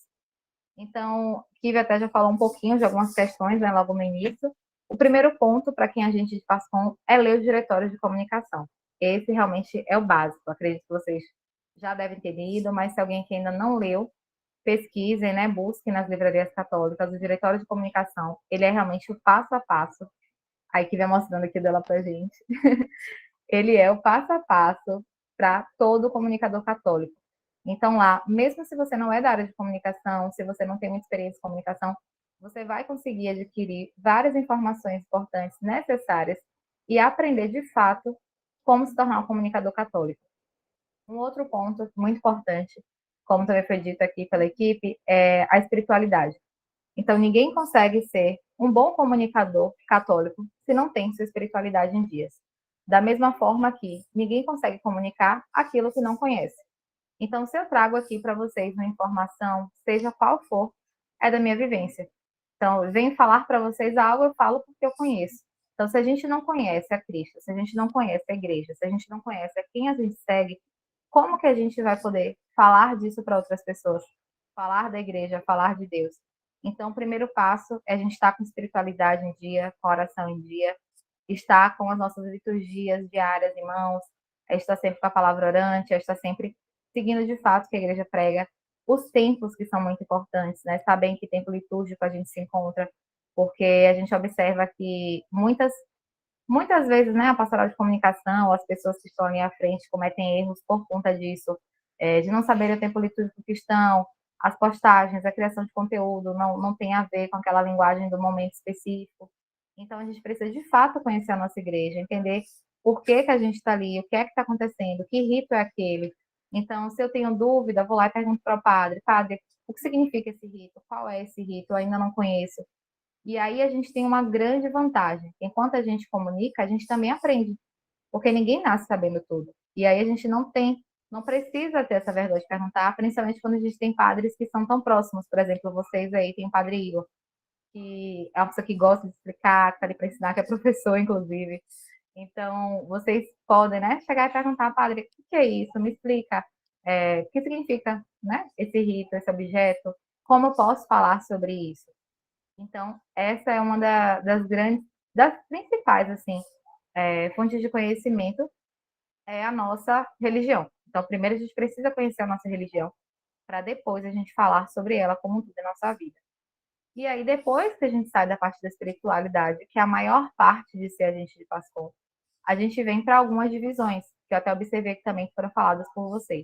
Então, Kívia até já falou um pouquinho de algumas questões, né, logo no início. O primeiro ponto para quem a gente faz com é ler o diretório de comunicação. Esse realmente é o básico. Acredito que vocês já devem ter lido, mas se alguém que ainda não leu, pesquisem, né, busquem nas livrarias católicas. O diretório de comunicação, ele é realmente o passo a passo. Aí Kívia mostrando aqui dela para a gente. Ele é o passo a passo para todo comunicador católico. Então, lá, mesmo se você não é da área de comunicação, se você não tem muita experiência em comunicação, você vai conseguir adquirir várias informações importantes necessárias e aprender, de fato, como se tornar um comunicador católico. Um outro ponto muito importante, como também foi dito aqui pela equipe, é a espiritualidade. Então, ninguém consegue ser um bom comunicador católico se não tem sua espiritualidade em dias. Da mesma forma que ninguém consegue comunicar aquilo que não conhece. Então, se eu trago aqui para vocês uma informação, seja qual for, é da minha vivência. Então, eu venho falar para vocês algo, eu falo porque eu conheço. Então, se a gente não conhece a Cristo, se a gente não conhece a igreja, se a gente não conhece a quem a gente segue, como que a gente vai poder falar disso para outras pessoas? Falar da igreja, falar de Deus. Então, o primeiro passo é a gente estar com espiritualidade em dia, com oração em dia, estar com as nossas liturgias diárias em mãos, é estar sempre com a palavra orante, é estar sempre seguindo de fato o que a igreja prega, os tempos que são muito importantes, né? Saber em que tempo litúrgico a gente se encontra, porque a gente observa que muitas vezes, né, a pastoral de comunicação, as pessoas que estão ali à frente cometem erros por conta disso, de não saber o tempo litúrgico que estão, as postagens, a criação de conteúdo não tem a ver com aquela linguagem do momento específico. Então, a gente precisa, de fato, conhecer a nossa igreja, entender por que a gente está ali, o que é que está acontecendo, que rito é aquele. Então, se eu tenho dúvida, vou lá e pergunto para o padre, padre, o que significa esse rito? Qual é esse rito? Eu ainda não conheço. E aí a gente tem uma grande vantagem. Enquanto a gente comunica, a gente também aprende, porque ninguém nasce sabendo tudo. E aí a gente não precisa ter essa vergonha de perguntar, principalmente quando a gente tem padres que são tão próximos. Por exemplo, vocês aí tem o padre Igor, que é uma pessoa que gosta de explicar, que está ali para ensinar, que é professor, inclusive. Então, vocês podem, né, chegar e perguntar, padre, o que é isso? Me explica. O que significa, né, esse rito, esse objeto? Como eu posso falar sobre isso? Então, essa é uma das principais, assim, fontes de conhecimento é a nossa religião. Então, primeiro a gente precisa conhecer a nossa religião, para depois a gente falar sobre ela como tudo na nossa vida. E aí, depois que a gente sai da parte da espiritualidade, que é a maior parte de ser agente de PASCOM, a gente vem para algumas divisões, que eu até observei que também foram faladas por vocês.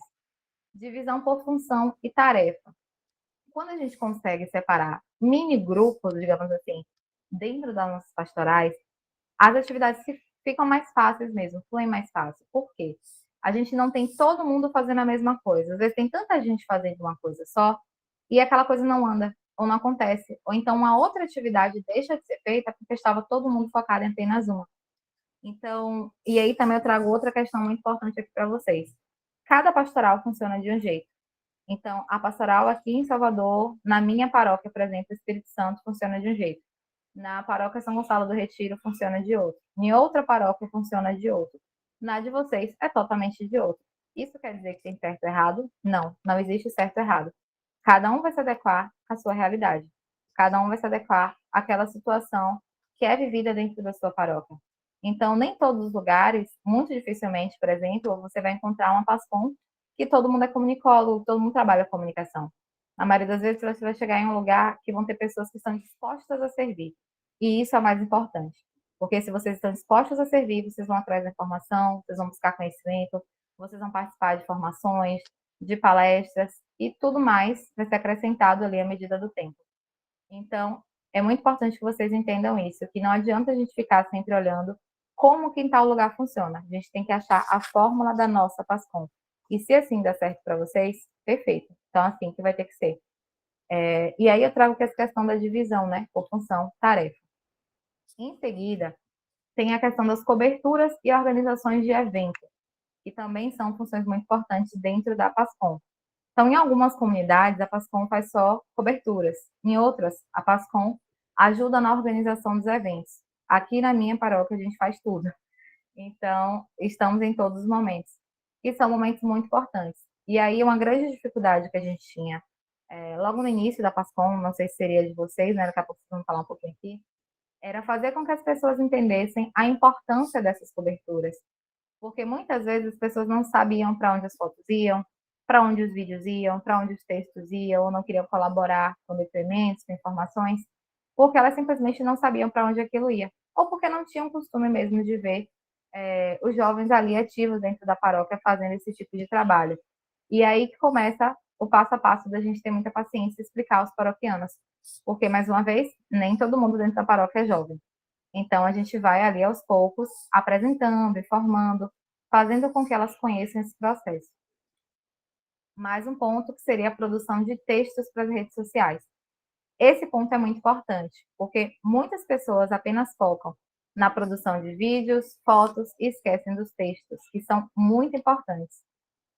Divisão por função e tarefa. Quando a gente consegue separar mini grupos, digamos assim, dentro das nossas pastorais, as atividades ficam mais fáceis mesmo, fluem mais fácil. Por quê? A gente não tem todo mundo fazendo a mesma coisa. Às vezes tem tanta gente fazendo uma coisa só e aquela coisa não anda, ou não acontece. Ou então uma outra atividade deixa de ser feita porque estava todo mundo focado em apenas uma. Então, e aí também eu trago outra questão muito importante aqui para vocês. Cada pastoral funciona de um jeito. Então, a pastoral aqui em Salvador, na minha paróquia, por exemplo, Espírito Santo, funciona de um jeito. Na paróquia São Gonçalo do Retiro, funciona de outro. Em outra paróquia, funciona de outro. Na de vocês, é totalmente de outro. Isso quer dizer que tem certo e errado? Não, não existe certo e errado. Cada um vai se adequar à sua realidade. Cada um vai se adequar àquela situação que é vivida dentro da sua paróquia. Então, nem todos os lugares, muito dificilmente, por exemplo, você vai encontrar uma PASCOM que todo mundo é comunicólogo, todo mundo trabalha com comunicação. Na maioria das vezes, você vai chegar em um lugar que vão ter pessoas que estão dispostas a servir. E isso é o mais importante. Porque se vocês estão dispostos a servir, vocês vão atrás da informação, vocês vão buscar conhecimento, vocês vão participar de formações, de palestras, e tudo mais vai ser acrescentado ali à medida do tempo. Então, é muito importante que vocês entendam isso, que não adianta a gente ficar sempre olhando como que em tal lugar funciona. A gente tem que achar a fórmula da nossa PASCOM. E se assim dá certo para vocês, perfeito. Então, assim que vai ter que ser. E aí eu trago essa questão da divisão, né? Por função, tarefa. Em seguida, tem a questão das coberturas e organizações de eventos, que também são funções muito importantes dentro da PASCOM. Então, em algumas comunidades, a PASCOM faz só coberturas. Em outras, a PASCOM ajuda na organização dos eventos. Aqui na minha paróquia, a gente faz tudo. Então, estamos em todos os momentos. E são momentos muito importantes. E aí, uma grande dificuldade que a gente tinha logo no início da PASCOM, não sei se seria de vocês, né? Daqui a pouco vocês vão falar um pouquinho aqui, era fazer com que as pessoas entendessem a importância dessas coberturas. Porque muitas vezes as pessoas não sabiam para onde as fotos iam, para onde os vídeos iam, para onde os textos iam, ou não queriam colaborar com depoimentos, com informações, porque elas simplesmente não sabiam para onde aquilo ia, ou porque não tinham costume mesmo de ver os jovens ali ativos dentro da paróquia fazendo esse tipo de trabalho. E aí que começa o passo a passo da gente ter muita paciência e explicar aos paroquianos, porque, mais uma vez, nem todo mundo dentro da paróquia é jovem. Então, a gente vai ali aos poucos, apresentando, informando, fazendo com que elas conheçam esse processo. Mais um ponto que seria a produção de textos para as redes sociais. Esse ponto é muito importante, porque muitas pessoas apenas focam na produção de vídeos, fotos e esquecem dos textos, que são muito importantes.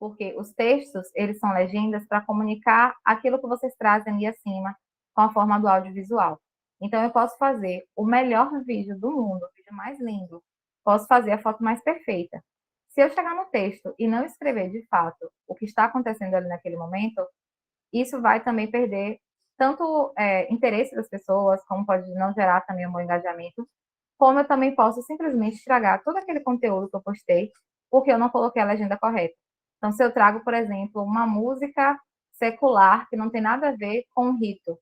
Porque os textos, eles são legendas para comunicar aquilo que vocês trazem ali acima, com a forma do audiovisual. Então, eu posso fazer o melhor vídeo do mundo, o vídeo mais lindo, posso fazer a foto mais perfeita. Se eu chegar no texto e não escrever de fato o que está acontecendo ali naquele momento, isso vai também perder tanto interesse das pessoas, como pode não gerar também um bom engajamento, como eu também posso simplesmente estragar todo aquele conteúdo que eu postei, porque eu não coloquei a legenda correta. Então, se eu trago, por exemplo, uma música secular que não tem nada a ver com o rito,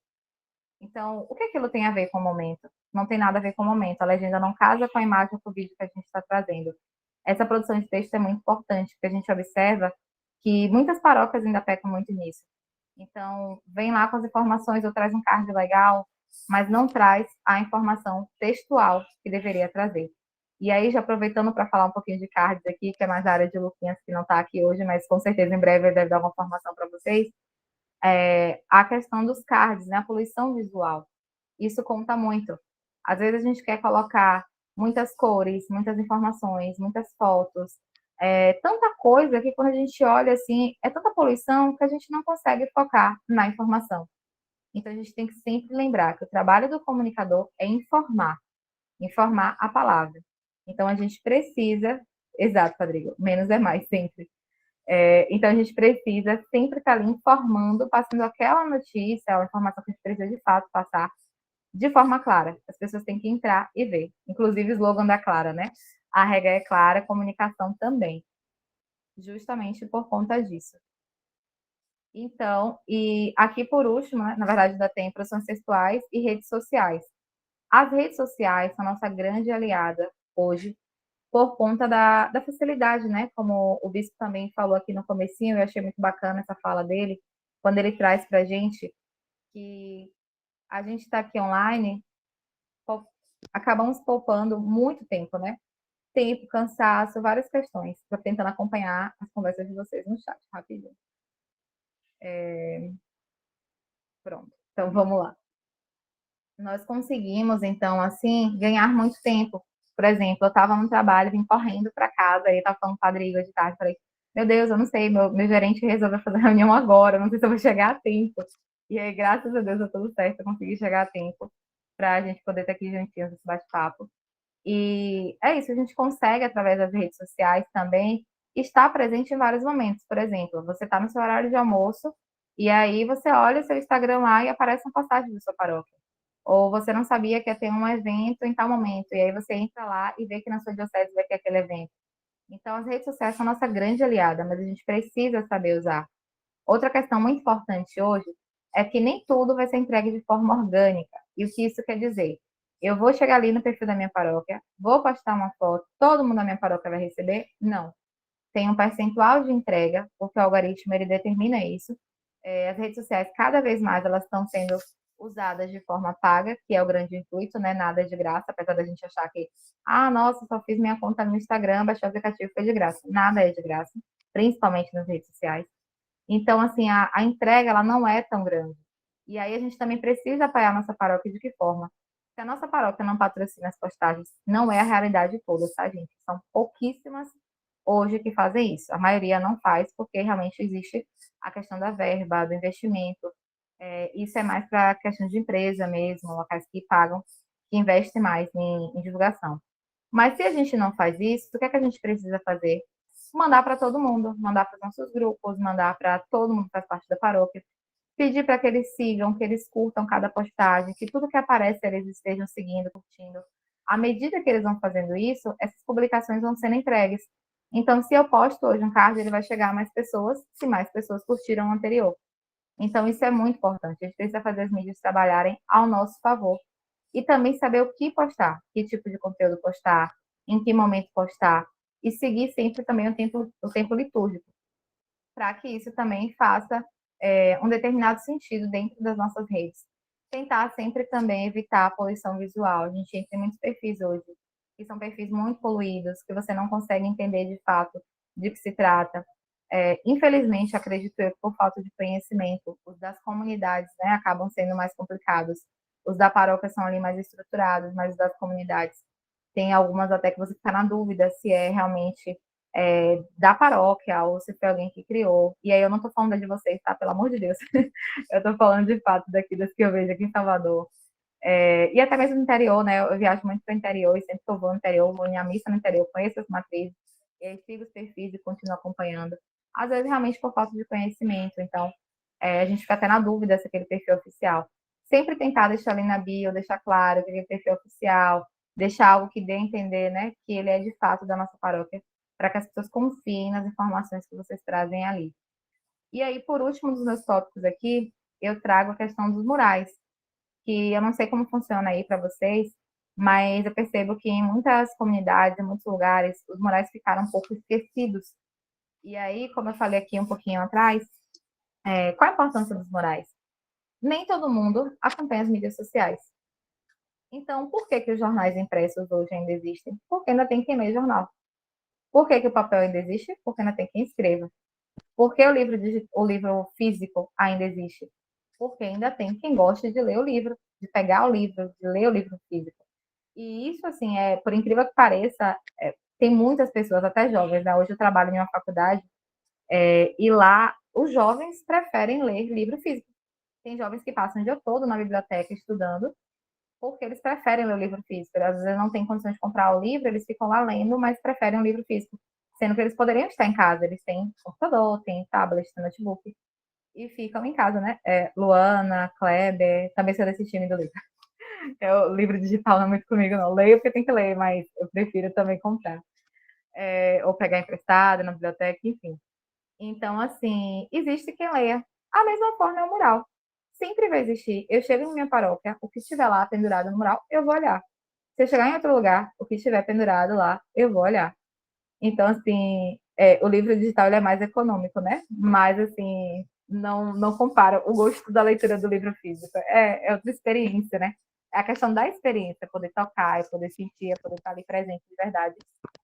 então, o que aquilo tem a ver com o momento? Não tem nada a ver com o momento. A legenda não casa com a imagem do vídeo que a gente está trazendo. Essa produção de texto é muito importante, porque a gente observa que muitas paróquias ainda pecam muito nisso. Então, vem lá com as informações, ou traz um card legal, mas não traz a informação textual que deveria trazer. E aí, já aproveitando para falar um pouquinho de cards aqui, que é mais a área de Luquinhas, que não está aqui hoje, mas com certeza em breve ele deve dar uma informação para vocês, a questão dos cards, né, a poluição visual. Isso conta muito. Às vezes a gente quer colocar muitas cores, muitas informações, muitas fotos, tanta coisa que quando a gente olha assim, é tanta poluição que a gente não consegue focar na informação. Então a gente tem que sempre lembrar que o trabalho do comunicador é informar, informar a palavra. Então a gente precisa, exato, Rodrigo, menos é mais sempre. Então a gente precisa sempre estar ali informando, passando aquela notícia, a informação que a gente precisa de fato passar de forma clara. As pessoas têm que entrar e ver. Inclusive o slogan da Clara, né? A regra é clara, a comunicação também. Justamente por conta disso. Então, e aqui por último, né, na verdade ainda tem produções textuais e redes sociais. As redes sociais são a nossa grande aliada hoje, por conta da facilidade, né? Como o bispo também falou aqui no comecinho, eu achei muito bacana essa fala dele, quando ele traz para a gente que a gente está aqui online, acabamos poupando muito tempo, né? Tempo, cansaço, várias questões. Estou tentando acompanhar as conversas de vocês no chat, rapidinho. Pronto, então vamos lá. Nós conseguimos, então, assim, ganhar muito tempo, Por exemplo, eu estava no trabalho, vim correndo para casa, aí estava falando com o Padre Igor de tarde, falei, meu Deus, eu não sei, meu gerente resolveu fazer reunião agora, não sei se eu vou chegar a tempo. E aí, graças a Deus, deu tudo certo, eu consegui chegar a tempo para a gente poder estar aqui juntinhos nesse bate-papo. E é isso, a gente consegue, através das redes sociais também, estar presente em vários momentos. Por exemplo, você está no seu horário de almoço, e aí você olha o seu Instagram lá e aparece uma postagem da sua paróquia. Ou você não sabia que ia ter um evento em tal momento, e aí você entra lá e vê que na sua diocese vai ter aquele evento. Então, as redes sociais são nossa grande aliada, mas a gente precisa saber usar. Outra questão muito importante hoje é que nem tudo vai ser entregue de forma orgânica. E o que isso quer dizer? Eu vou chegar ali no perfil da minha paróquia, vou postar uma foto, todo mundo da minha paróquia vai receber? Não. Tem um percentual de entrega, porque o algoritmo ele determina isso. As redes sociais, cada vez mais, elas estão sendo usadas de forma paga, que é o grande intuito, né? Nada é de graça, apesar da gente achar que, nossa, só fiz minha conta no Instagram, baixei o aplicativo, foi de graça. Nada é de graça, principalmente nas redes sociais. Então, assim, a entrega, ela não é tão grande. E aí a gente também precisa apoiar a nossa paróquia de que forma? Se a nossa paróquia não patrocina as postagens, não é a realidade toda, tá, gente? São pouquíssimas hoje que fazem isso. A maioria não faz porque realmente existe a questão da verba, do investimento. Isso é mais para questão de empresa mesmo, locais que pagam, que investem mais em divulgação. Mas se a gente não faz isso, o que é que a gente precisa fazer? Mandar para todo mundo, mandar para os nossos grupos, mandar para todo mundo que faz parte da paróquia, pedir para que eles sigam, que eles curtam cada postagem, que tudo que aparece eles estejam seguindo, curtindo. À medida que eles vão fazendo isso, essas publicações vão sendo entregues. Então, se eu posto hoje um card, ele vai chegar a mais pessoas, se mais pessoas curtiram o anterior. Então, isso é muito importante. A gente precisa fazer as mídias trabalharem ao nosso favor. E também saber o que postar, que tipo de conteúdo postar, em que momento postar. E seguir sempre também o tempo litúrgico, para que isso também faça um determinado sentido dentro das nossas redes. Tentar sempre também evitar a poluição visual. A gente tem muitos perfis hoje, que são perfis muito poluídos, que você não consegue entender de fato de que se trata. Infelizmente, acredito eu, por falta de conhecimento, os das comunidades, né, acabam sendo mais complicados. Os da paróquia são ali mais estruturados, mas os das comunidades tem algumas até que você fica na dúvida se é realmente da paróquia ou se foi alguém que criou. E aí eu não estou falando de vocês, tá? Pelo amor de Deus. Eu estou falando de fato daqui das que eu vejo aqui em Salvador. E até mesmo no interior, né? Eu viajo muito para o interior e sempre que eu vou no interior, vou em missa no interior, conheço as matrizes, e aí sigo os perfis e continuo acompanhando. Às vezes, realmente, por falta de conhecimento. Então, a gente fica até na dúvida se aquele perfil é oficial. Sempre tentar deixar ali na bio, deixar claro que aquele perfil é oficial, deixar algo que dê a entender, né, que ele é de fato da nossa paróquia, para que as pessoas confiem nas informações que vocês trazem ali. E aí, por último dos meus tópicos aqui, eu trago a questão dos murais, que eu não sei como funciona aí para vocês, mas eu percebo que em muitas comunidades, em muitos lugares, os murais ficaram um pouco esquecidos. E aí, como eu falei aqui um pouquinho atrás, qual a importância dos murais? Nem todo mundo acompanha as mídias sociais. Então, por que os jornais impressos hoje ainda existem? Porque ainda tem quem lê jornal. Por que o papel ainda existe? Porque ainda tem quem escreva. Por que o livro físico ainda existe? Porque ainda tem quem goste de ler o livro, de pegar o livro, de ler o livro físico. E isso, assim, por incrível que pareça, tem muitas pessoas, até jovens, né? Hoje eu trabalho em uma faculdade, e lá os jovens preferem ler livro físico. Tem jovens que passam o dia todo na biblioteca estudando, porque eles preferem ler o livro físico. Às vezes não têm condições de comprar o livro, eles ficam lá lendo, mas preferem o livro físico. Sendo que eles poderiam estar em casa, eles têm computador, têm tablet, têm notebook, e ficam em casa, né? Luana, Kleber, também sou desse time do livro. O livro digital não é muito comigo, não. Leio porque tem que ler, mas eu prefiro também comprar. Ou pegar emprestado na biblioteca, enfim. Então, assim, existe quem leia. A mesma forma é o mural. Sempre vai existir. Eu chego em minha paróquia, o que estiver lá pendurado no mural, eu vou olhar. Se eu chegar em outro lugar, o que estiver pendurado lá, eu vou olhar. Então, assim, o livro digital ele é mais econômico, né? Mas, assim, não compara o gosto da leitura do livro físico. É outra experiência, né? É a questão da experiência, poder tocar, poder sentir, poder estar ali presente de verdade.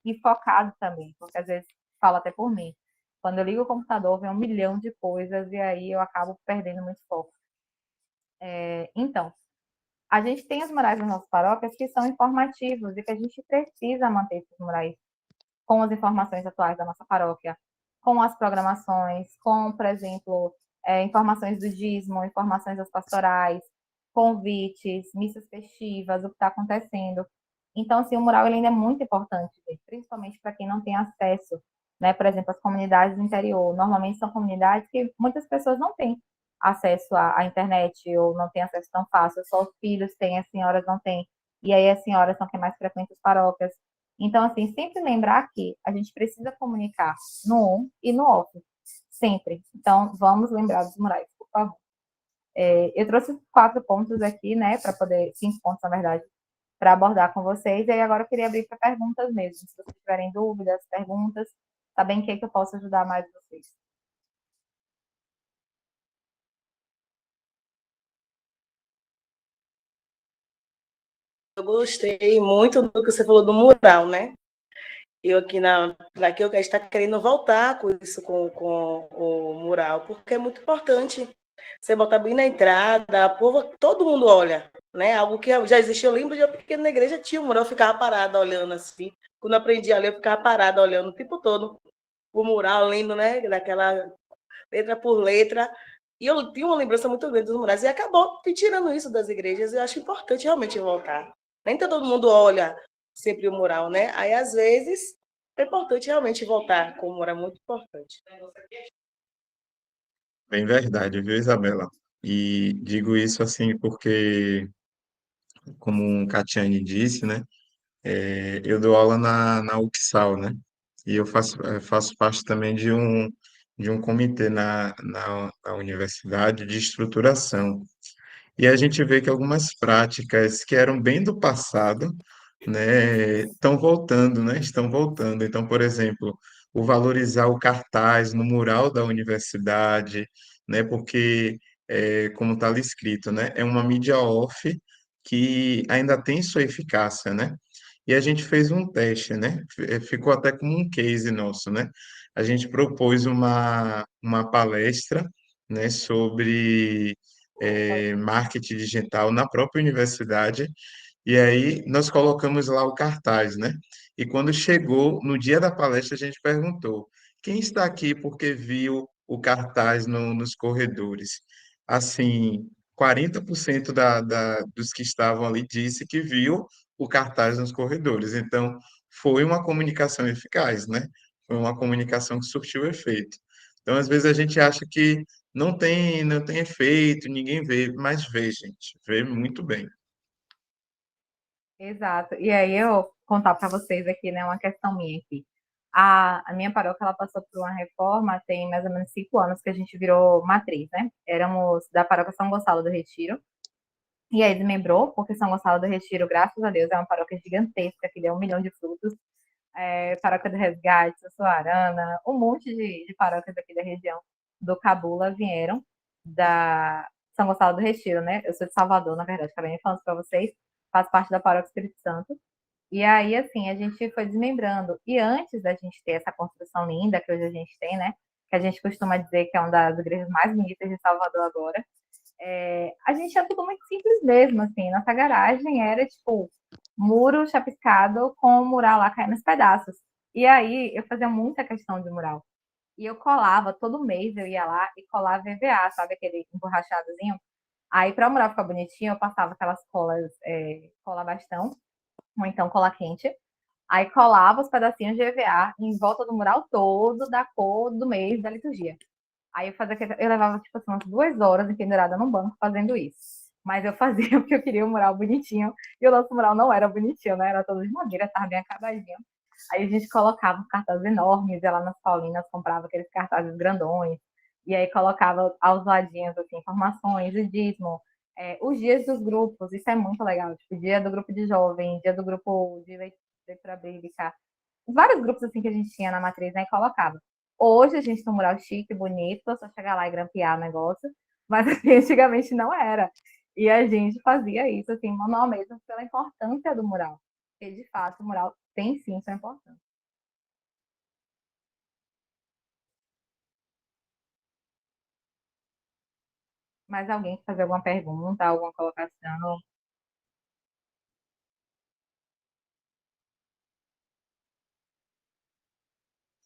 E focado também, porque às vezes fala até por mim. Quando eu ligo o computador, vem um milhão de coisas e aí eu acabo perdendo muito foco. Então, A gente tem os murais nas nossas paróquias que são informativos e que a gente precisa manter esses murais com as informações atuais da nossa paróquia, com as programações, com, por exemplo, informações do dízimo, informações das pastorais, convites, missas festivas, o que está acontecendo. Então, assim, o mural ele ainda é muito importante, principalmente para quem não tem acesso, né? Por exemplo, as comunidades do interior. Normalmente são comunidades que muitas pessoas não têm acesso à internet ou não têm acesso tão fácil. Só os filhos têm, as senhoras não têm. E aí as senhoras são quem mais frequenta as paróquias. Então, assim, sempre lembrar que a gente precisa comunicar no on e no off. Sempre. Então, vamos lembrar dos murais, por favor. Eu trouxe 4 pontos aqui, né, para poder, 5 pontos, na verdade, para abordar com vocês. E aí agora eu queria abrir para perguntas mesmo. Se vocês tiverem dúvidas, perguntas, tá bem que eu posso ajudar mais vocês. Eu gostei muito do que você falou do mural, né? Eu aqui daqui eu está querendo voltar com isso, com o mural, porque é muito importante. Você botar bem na entrada, a povo, todo mundo olha, né? Algo que já existia. Eu lembro de eu pequena na igreja, tinha um mural, eu ficava parada olhando assim. Quando eu aprendi a ler, eu ficava parada olhando o tempo todo o mural, lendo, né? Daquela letra por letra. E eu tinha uma lembrança muito grande dos murais. E acabou tirando isso das igrejas. Eu acho importante realmente voltar. Nem todo mundo olha sempre o mural, né? Aí, às vezes, é importante realmente voltar com o mural, é muito importante. Bem verdade, viu, Isabela? E digo isso assim porque, como o Catiane disse, né? Eu dou aula na UXAL, né? E eu faço parte também de um comitê na universidade de estruturação. E a gente vê que algumas práticas que eram bem do passado, né, estão voltando, né? Estão voltando. Então, por exemplo, o valorizar o cartaz no mural da universidade, né? Porque, como está ali escrito, né? É uma mídia off que ainda tem sua eficácia, né? E a gente fez um teste, né? Ficou até como um case nosso, né? A gente propôs uma palestra, né, sobre marketing digital na própria universidade, e aí nós colocamos lá o cartaz, né? E quando chegou no dia da palestra, a gente perguntou: quem está aqui porque viu o cartaz nos corredores? Assim, 40% dos que estavam ali disse que viu o cartaz nos corredores. Então, foi uma comunicação eficaz, né? Foi uma comunicação que surtiu efeito. Então, às vezes a gente acha que não tem efeito, ninguém vê, mas vê, gente, vê muito bem. Exato. E aí eu contar para vocês aqui, né, uma questão minha aqui. A minha paróquia, ela passou por uma reforma tem mais ou menos 5 anos que a gente virou matriz, né? Éramos da paróquia São Gonçalo do Retiro. E aí desmembrou, porque São Gonçalo do Retiro, graças a Deus, é uma paróquia gigantesca, que deu 1 milhão de frutos. Paróquia do Resgate, Sussuarana, um monte de paróquias aqui da região do Cabula vieram da São Gonçalo do Retiro, né? Eu sou de Salvador, na verdade, acabei falando para vocês, faço parte da paróquia Espírito Santo. E aí, assim, a gente foi desmembrando. E antes da gente ter essa construção linda que hoje a gente tem, né? Que a gente costuma dizer que é uma das igrejas mais bonitas de Salvador agora, a gente é tudo muito simples mesmo, assim. Nossa garagem era, tipo, muro chapiscado com o mural lá caindo nos pedaços. E aí, eu fazia muita questão de mural. E eu colava, todo mês eu ia lá e colava EVA, sabe? Aquele emborrachadozinho. Aí, para o mural ficar bonitinho, eu passava aquelas colas, cola bastão, ou então cola quente. Aí colava os pedacinhos de EVA em volta do mural todo, da cor do mês da liturgia. Aí eu levava, tipo assim, umas 2 horas pendurada no banco fazendo isso. Mas eu fazia porque eu queria um mural bonitinho. E o nosso mural não era bonitinho, né? Era todo de madeira, tava bem acabadinho. Aí a gente colocava cartazes enormes, ia lá nas Paulinas, comprava aqueles cartazes grandões. E aí colocava aos ladinhos, assim, informações, o dízimo, os dias dos grupos, isso é muito legal. Tipo, dia do grupo de jovem, dia do grupo de leitura bíblica. Vários grupos, assim, que a gente tinha na matriz, né? E colocava. Hoje a gente tem um mural chique, bonito, é só chegar lá e grampear o negócio, mas assim, antigamente não era. E a gente fazia isso, assim, manual mesmo, pela importância do mural. Porque, de fato, o mural tem sim sua importância. Mas alguém quer fazer alguma pergunta, alguma colocação?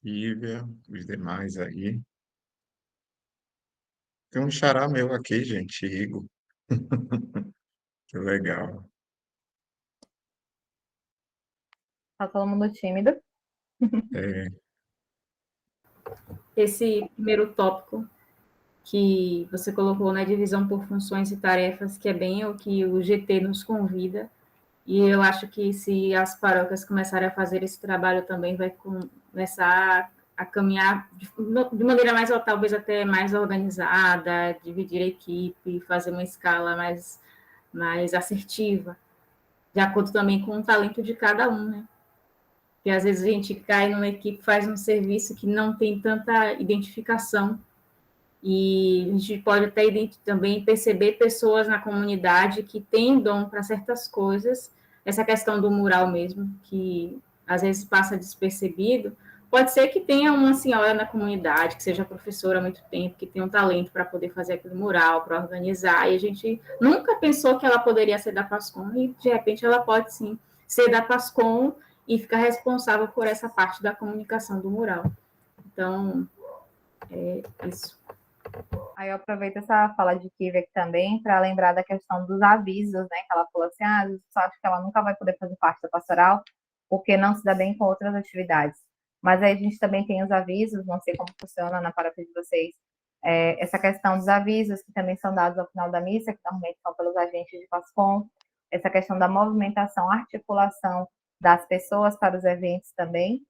Ívia, os demais aí. Tem um xará meu aqui, gente, Igor. Que legal. Tá todo mundo tímido. É, Esse primeiro tópico que você colocou na divisão por funções e tarefas, que é bem o que o GT nos convida, e eu acho que se as paróquias começarem a fazer esse trabalho também, vai começar a caminhar de maneira mais, talvez até mais organizada, dividir a equipe, fazer uma escala mais assertiva, de acordo também com o talento de cada um, né? Porque às vezes a gente cai numa equipe, faz um serviço que não tem tanta identificação, e a gente pode até também perceber pessoas na comunidade que têm dom para certas coisas. Essa questão do mural mesmo, que às vezes passa despercebido. Pode ser que tenha uma senhora na comunidade, que seja professora há muito tempo, que tenha um talento para poder fazer aquele mural, para organizar, e a gente nunca pensou que ela poderia ser da PASCOM, e de repente ela pode sim ser da PASCOM e ficar responsável por essa parte da comunicação do mural. Então, é isso. Aí eu aproveito essa fala de Kivia aqui também para lembrar da questão dos avisos, né? Que ela falou assim, eu só acho que ela nunca vai poder fazer parte da pastoral porque não se dá bem com outras atividades. Mas aí a gente também tem os avisos, não sei como funciona na paróquia de vocês, essa questão dos avisos que também são dados ao final da missa, que normalmente são pelos agentes de PASCOM, essa questão da movimentação, articulação das pessoas para os eventos também.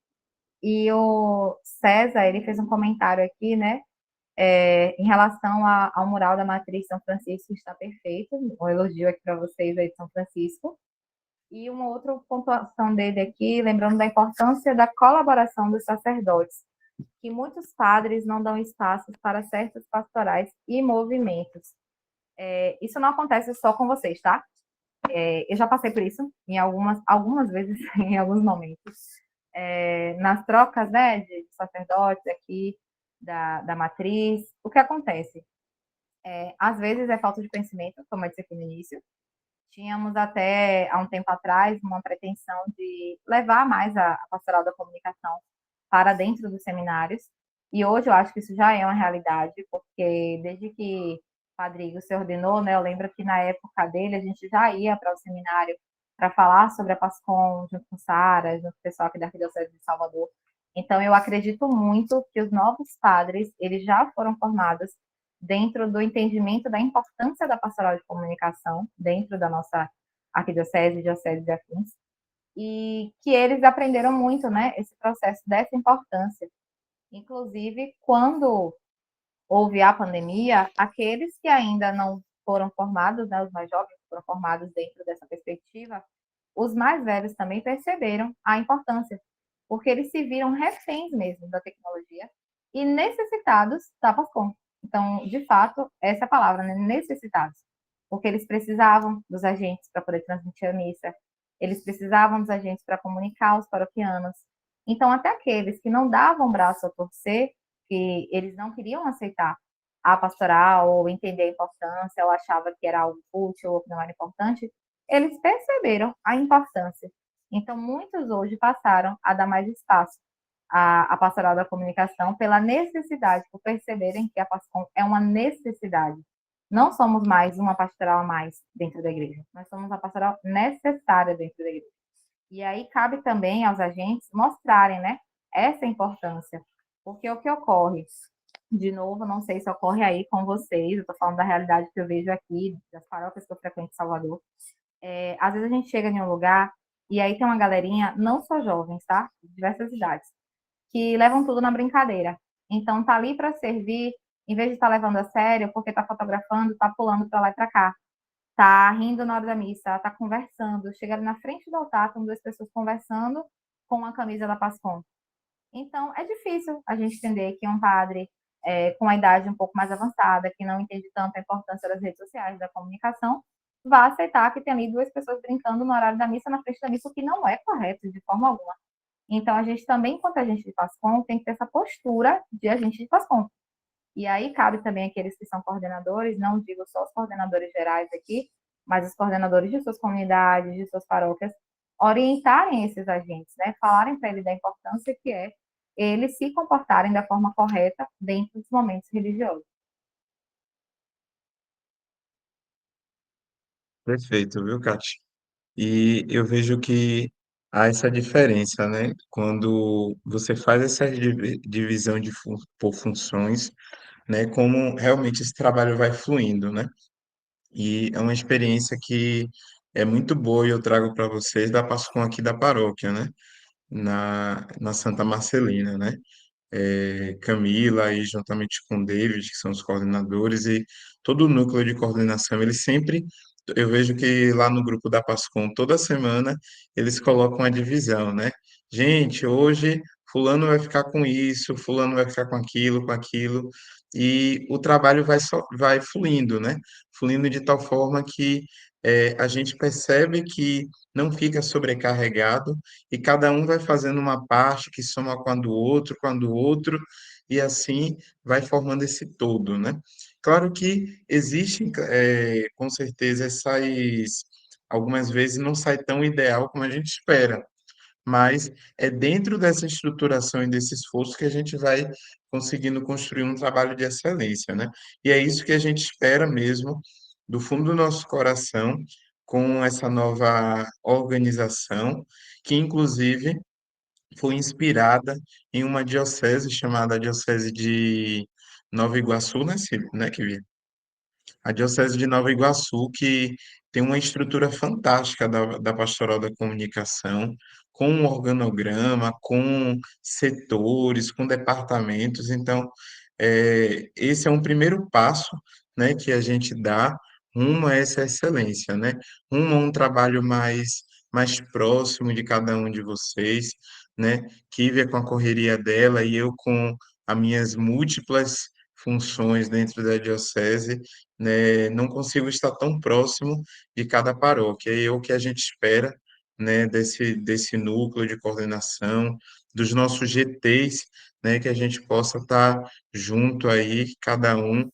E o César, ele fez um comentário aqui, né? Em relação ao mural da Matriz São Francisco, está perfeito. Um elogio aqui para vocês aí de São Francisco. E uma outra pontuação dele aqui, lembrando da importância da colaboração dos sacerdotes, que muitos padres não dão espaços para certas pastorais e movimentos. Isso não acontece só com vocês, tá? Eu já passei por isso em algumas vezes, em alguns momentos. Nas trocas, né, de sacerdotes aqui, da matriz, o que acontece? Às vezes é falta de conhecimento, como eu disse aqui no início. Tínhamos até, há um tempo atrás, uma pretensão de levar mais a pastoral da comunicação para dentro dos seminários, e hoje eu acho que isso já é uma realidade, porque desde que o Padre Igor se ordenou, né, eu lembro que na época dele a gente já ia para o seminário para falar sobre a PASCOM, junto com Sara, junto com o pessoal aqui da Arquidiocese de Salvador. Então, eu acredito muito que os novos padres, eles já foram formados dentro do entendimento da importância da pastoral de comunicação dentro da nossa arquidiocese, diocese de afins, e que eles aprenderam muito, né, esse processo dessa importância. Inclusive, quando houve a pandemia, aqueles que ainda não foram formados, né, os mais jovens foram formados dentro dessa perspectiva, os mais velhos também perceberam a importância, porque eles se viram reféns mesmo da tecnologia e necessitados da PASCOM. Então, de fato, essa é a palavra, né? Necessitados. Porque eles precisavam dos agentes para poder transmitir a missa, eles precisavam dos agentes para comunicar aos paroquianos. Então, até aqueles que não davam braço a torcer, que eles não queriam aceitar a pastoral, ou entender a importância, ou achava que era algo útil ou que não era importante, eles perceberam a importância. Então, muitos hoje passaram a dar mais espaço à pastoral da comunicação pela necessidade, por perceberem que a PASCOM é uma necessidade. Não somos mais uma pastoral a mais dentro da igreja, nós somos uma pastoral necessária dentro da igreja. E aí cabe também aos agentes mostrarem, né, essa importância. Porque o que ocorre, de novo, não sei se ocorre aí com vocês, eu estou falando da realidade que eu vejo aqui, das paróquias que eu frequento em Salvador. Às vezes a gente chega em um lugar e aí tem uma galerinha, não só jovens, tá? De diversas idades, que levam tudo na brincadeira. Então, tá ali para servir, em vez de estar levando a sério, porque tá fotografando, tá pulando para lá e para cá, tá rindo na hora da missa, tá conversando, chega ali na frente do altar, com duas pessoas conversando com uma camisa da PASCOM. Então, é difícil a gente entender que um padre com a idade um pouco mais avançada, que não entende tanto a importância das redes sociais, da comunicação, vá aceitar que tem ali duas pessoas brincando no horário da missa, na frente da missa, o que não é correto de forma alguma. Então, a gente também, enquanto agente de PASCOM, tem que ter essa postura de agente de PASCOM. E aí cabe também aqueles que são coordenadores, não digo só os coordenadores gerais aqui, mas os coordenadores de suas comunidades, de suas paróquias, orientarem esses agentes, né? Falarem para ele da importância que é eles se comportarem da forma correta dentro dos momentos religiosos. Perfeito, viu, Kátia? E eu vejo que há essa diferença, né? Quando você faz essa divisão por funções, né? Como realmente esse trabalho vai fluindo, né? E é uma experiência que é muito boa e eu trago para vocês da Pascom aqui da paróquia, né? Na Santa Marcelina, né? Camila e juntamente com o David, que são os coordenadores, e todo o núcleo de coordenação, eles sempre, eu vejo que lá no grupo da Pascom, toda semana, eles colocam a divisão, né? Gente, hoje fulano vai ficar com isso, fulano vai ficar com aquilo, e o trabalho vai fluindo, né? Fluindo de tal forma que a gente percebe que não fica sobrecarregado, e cada um vai fazendo uma parte que soma com a do outro, e assim vai formando esse todo, né? Claro que existem, com certeza, algumas vezes não sai tão ideal como a gente espera, mas é dentro dessa estruturação e desse esforço que a gente vai conseguindo construir um trabalho de excelência, né? E é isso que a gente espera mesmo, do fundo do nosso coração, com essa nova organização, que inclusive foi inspirada em uma diocese chamada Diocese de Nova Iguaçu, né, Kivia? A Diocese de Nova Iguaçu, que tem uma estrutura fantástica da Pastoral da Comunicação, com um organograma, com setores, com departamentos. Então, esse é um primeiro passo, né, que a gente dá rumo a essa excelência, né? Rumo a um trabalho mais próximo de cada um de vocês, né? Kívia com a correria dela e eu com as minhas múltiplas funções dentro da diocese, né, não consigo estar tão próximo de cada paróquia. E é o que a gente espera, né, desse núcleo de coordenação, dos nossos GTs, né, que a gente possa estar junto aí, cada um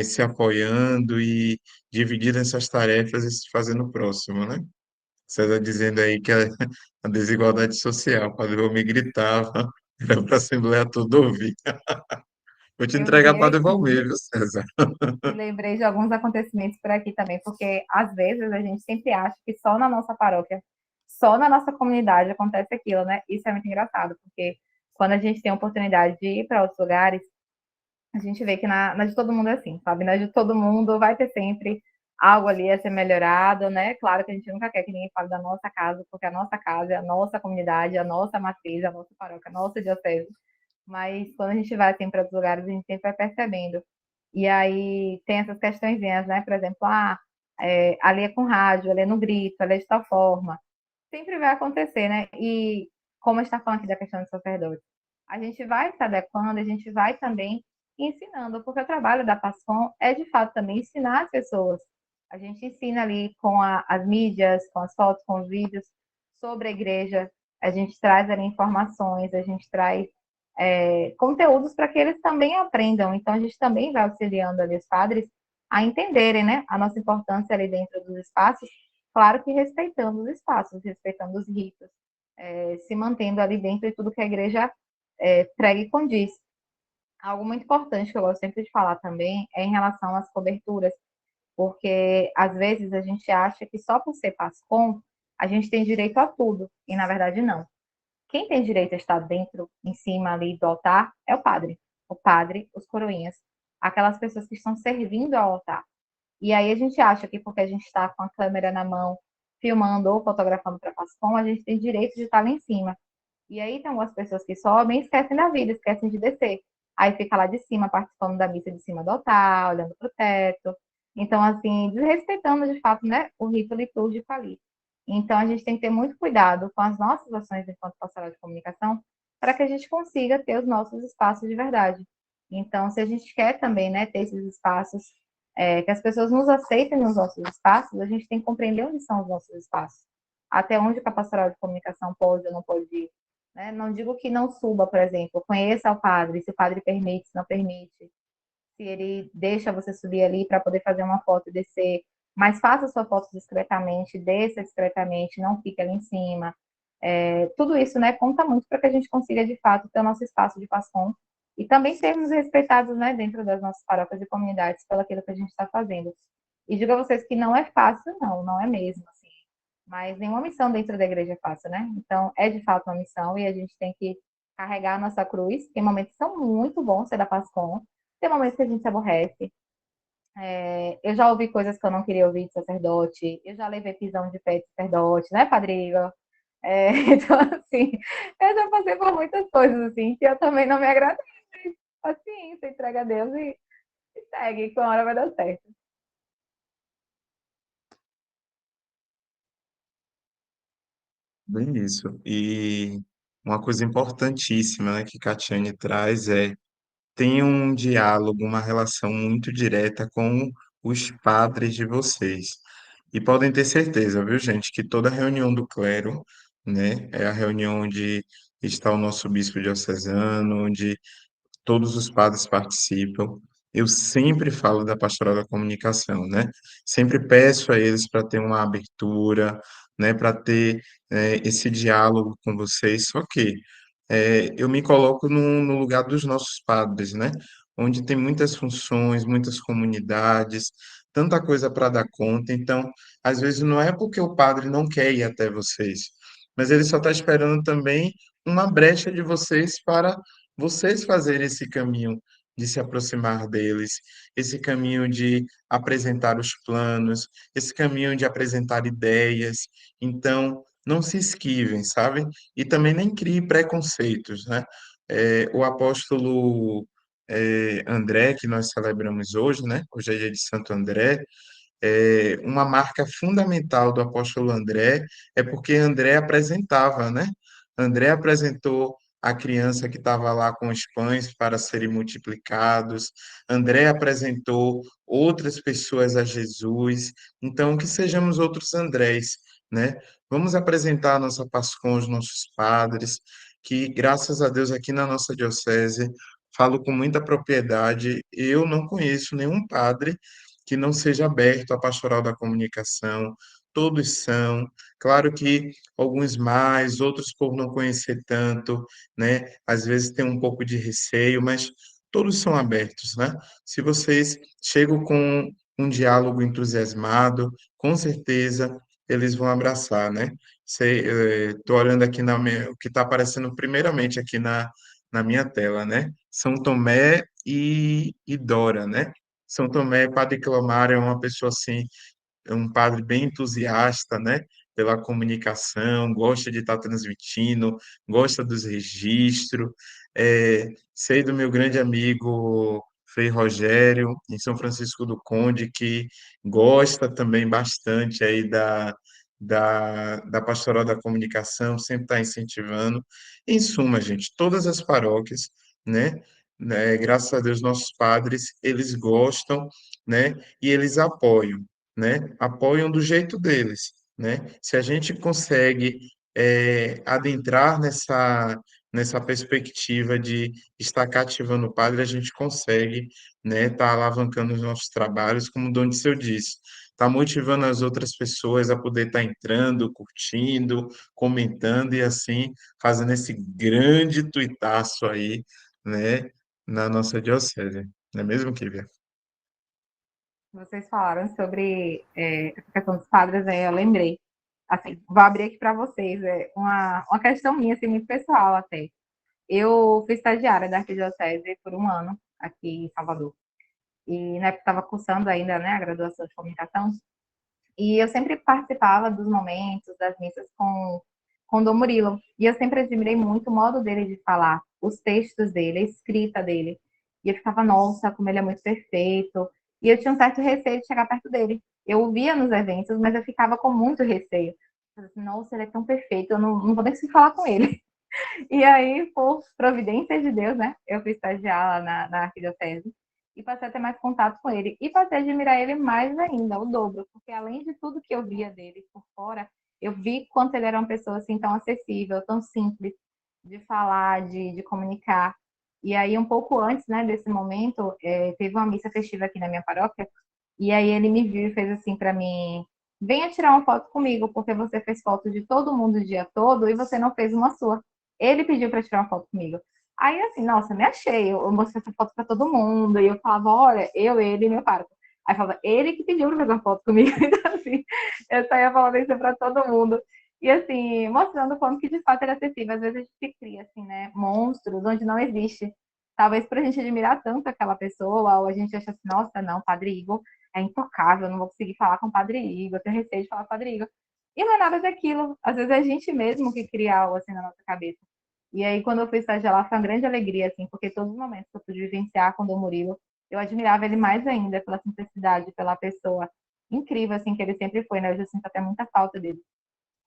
se apoiando e dividindo essas tarefas e se fazendo próximo, né? Você está dizendo aí que a desigualdade social, o Padre Valmir gritava, era para a Assembleia toda ouvir. Vou te Eu entregar vi para o aqui Valmir, viu, César? e lembrei de alguns acontecimentos por aqui também, porque às vezes a gente sempre acha que só na nossa paróquia, só na nossa comunidade acontece aquilo, né? Isso é muito engraçado, porque quando a gente tem a oportunidade de ir para outros lugares, a gente vê que na de todo mundo é assim, sabe? Na de todo mundo vai ter sempre algo ali a ser melhorado, né? Claro que a gente nunca quer que ninguém fale da nossa casa, porque a nossa casa é a nossa comunidade, a nossa matriz, a nossa paróquia, a nossa diocese. Mas quando a gente vai assim, para outros lugares, a gente sempre vai percebendo. E aí tem essas questõezinhas, né? Por exemplo, ali é com rádio, ali é no grito, ali é de tal forma. Sempre vai acontecer, né? E como a gente está falando aqui da questão do sacerdote, a gente vai se adequando, a gente vai também ensinando, porque o trabalho da PASCOM é de fato também ensinar as pessoas. A gente ensina ali com as mídias, com as fotos, com os vídeos sobre a igreja, a gente traz ali informações, a gente traz conteúdos para que eles também aprendam. Então, a gente também vai auxiliando ali os padres a entenderem, né, a nossa importância ali dentro dos espaços, claro que respeitando os espaços, respeitando os ritos, se mantendo ali dentro de tudo que a igreja prega e condiz. Algo muito importante que eu gosto sempre de falar também é em relação às coberturas, porque às vezes a gente acha que só por ser PASCOM a gente tem direito a tudo, e na verdade não. Quem tem direito a estar dentro, em cima ali do altar, é o padre. O padre, os coroinhas, aquelas pessoas que estão servindo ao altar. E aí a gente acha que porque a gente está com a câmera na mão, filmando ou fotografando para a Pascom, a gente tem direito de estar lá em cima. E aí tem algumas pessoas que sobem e esquecem da vida, esquecem de descer. Aí fica lá de cima, participando da missa de cima do altar, olhando para o teto. Então, assim, desrespeitando de fato, né, o rito litúrgico ali. Então, a gente tem que ter muito cuidado com as nossas ações enquanto pastoral de comunicação, para que a gente consiga ter os nossos espaços de verdade. Então, se a gente quer também, né, ter esses espaços, que as pessoas nos aceitem nos nossos espaços, a gente tem que compreender onde são os nossos espaços. Até onde a pastoral de comunicação pode ou não pode ir. Né? Não digo que não suba, por exemplo, conheça o padre, se o padre permite, se não permite, se ele deixa você subir ali para poder fazer uma foto e descer, mas faça sua foto discretamente, desça discretamente, não fique ali em cima. Tudo isso, né, conta muito para que a gente consiga, de fato, ter o nosso espaço de PASCOM e também sermos respeitados, né, dentro das nossas paróquias e comunidades pelo aquilo que a gente está fazendo. E digo a vocês que não é fácil, não, não é mesmo, assim. Mas nenhuma missão dentro da igreja é fácil, né? Então, é de fato uma missão e a gente tem que carregar a nossa cruz. Tem momentos que são muito bons ser da PASCOM, tem momentos que a gente se aborrece. Eu já ouvi coisas que eu não queria ouvir de sacerdote, eu já levei pisão de pé de sacerdote, né, padrinho? Então, assim, eu já passei por muitas coisas, assim, que eu também não me agradei. Paciência, entrega a Deus e segue, que uma hora vai dar certo. Bem isso. E uma coisa importantíssima, né, que Catiane traz é tem um diálogo, uma relação muito direta com os padres de vocês. E podem ter certeza, viu, gente, que toda reunião do clero, né, é a reunião onde está o nosso bispo diocesano, onde todos os padres participam. Eu sempre falo da pastoral da comunicação, né? Sempre peço a eles para ter uma abertura, né, para ter esse diálogo com vocês. Só que eu me coloco no lugar dos nossos padres, né? Onde tem muitas funções, muitas comunidades, tanta coisa para dar conta. Então, às vezes não é porque o padre não quer ir até vocês, mas ele só está esperando também uma brecha de vocês para vocês fazerem esse caminho de se aproximar deles, esse caminho de apresentar os planos, esse caminho de apresentar ideias. Então, não se esquivem, sabe? E também nem crie preconceitos, né? O apóstolo André, que nós celebramos hoje, né? Hoje é dia de Santo André. Uma marca fundamental do apóstolo André é porque André apresentava, né? André apresentou a criança que estava lá com os pães para serem multiplicados. André apresentou outras pessoas a Jesus. Então, que sejamos outros Andrés, né? Vamos apresentar a nossa Páscoa aos nossos padres, que graças a Deus aqui na nossa diocese, falo com muita propriedade, eu não conheço nenhum padre que não seja aberto à pastoral da comunicação. Todos são, claro que alguns mais, outros por não conhecer tanto, né? Às vezes tem um pouco de receio, mas todos são abertos, né? Se vocês chegam com um diálogo entusiasmado, com certeza eles vão abraçar, né? Estou olhando aqui o que está aparecendo primeiramente aqui na minha tela, né? São Tomé e Dora, né? São Tomé, Padre Clomário é uma pessoa assim, é um padre bem entusiasta, né, pela comunicação, gosta de estar transmitindo, gosta dos registros. Sei do meu grande amigo Frei Rogério, em São Francisco do Conde, que gosta também bastante aí da pastoral da comunicação, sempre está incentivando. Em suma, gente, todas as paróquias, né, graças a Deus, nossos padres, eles gostam, né, e eles apoiam, né? Apoiam do jeito deles, né? Se a gente consegue adentrar nessa perspectiva de estar cativando o padre, a gente consegue, né, estar alavancando os nossos trabalhos, como o Dom Disseu disse, está motivando as outras pessoas a poder estar entrando, curtindo, comentando e assim fazendo esse grande tuitaço aí, né, na nossa diocese. Não é mesmo, Kívia? Vocês falaram sobre essa questão dos padres, aí eu lembrei. Assim, vou abrir aqui para vocês, uma questão minha, assim, muito pessoal até. Eu fui estagiária da Arquidiocese por um ano aqui em Salvador. E na época estava cursando ainda, né, a graduação de comunicação. E eu sempre participava dos momentos, das missas com o Dom Murilo. E eu sempre admirei muito o modo dele de falar, os textos dele, a escrita dele. E eu ficava, nossa, como ele é muito perfeito. E eu tinha um certo receio de chegar perto dele. Eu o via nos eventos, mas eu ficava com muito receio. Eu assim, nossa, ele é tão perfeito, eu não vou nem conseguir falar com ele. E aí, por providência de Deus, né? Eu fui estagiar lá na Arquidiocese e passei a ter mais contato com ele. E passei a admirar ele mais ainda, o dobro, porque além de tudo que eu via dele por fora, eu vi quanto ele era uma pessoa assim tão acessível, tão simples de falar, de comunicar. E aí, um pouco antes, né, desse momento, teve uma missa festiva aqui na minha paróquia, e aí ele me viu e fez assim para mim, venha tirar uma foto comigo, porque você fez foto de todo mundo o dia todo e você não fez uma sua. Ele pediu para tirar uma foto comigo. Aí, assim, nossa, me achei. Eu mostrei essa foto para todo mundo. E eu falava, olha, eu, ele e meu parto. Aí falava, ele que pediu para fazer uma foto comigo. Então, assim, eu saía falando isso para todo mundo. E, assim, mostrando como que de fato era acessível. Às vezes a gente cria, assim, né, monstros onde não existe. Talvez para a gente admirar tanto aquela pessoa, ou a gente acha assim, nossa, não, Padre Igor é intocável, eu não vou conseguir falar com o Padre Igor, eu tenho receio de falar com o Padre Igor. E não é nada daquilo. Às vezes é a gente mesmo que cria algo assim na nossa cabeça. E aí, quando eu fui estagiar lá, foi uma grande alegria, assim, porque todos os momentos que eu pude vivenciar com o Dom Murilo, eu admirava ele mais ainda pela simplicidade, pela pessoa incrível, assim, que ele sempre foi, né? Eu já sinto até muita falta dele,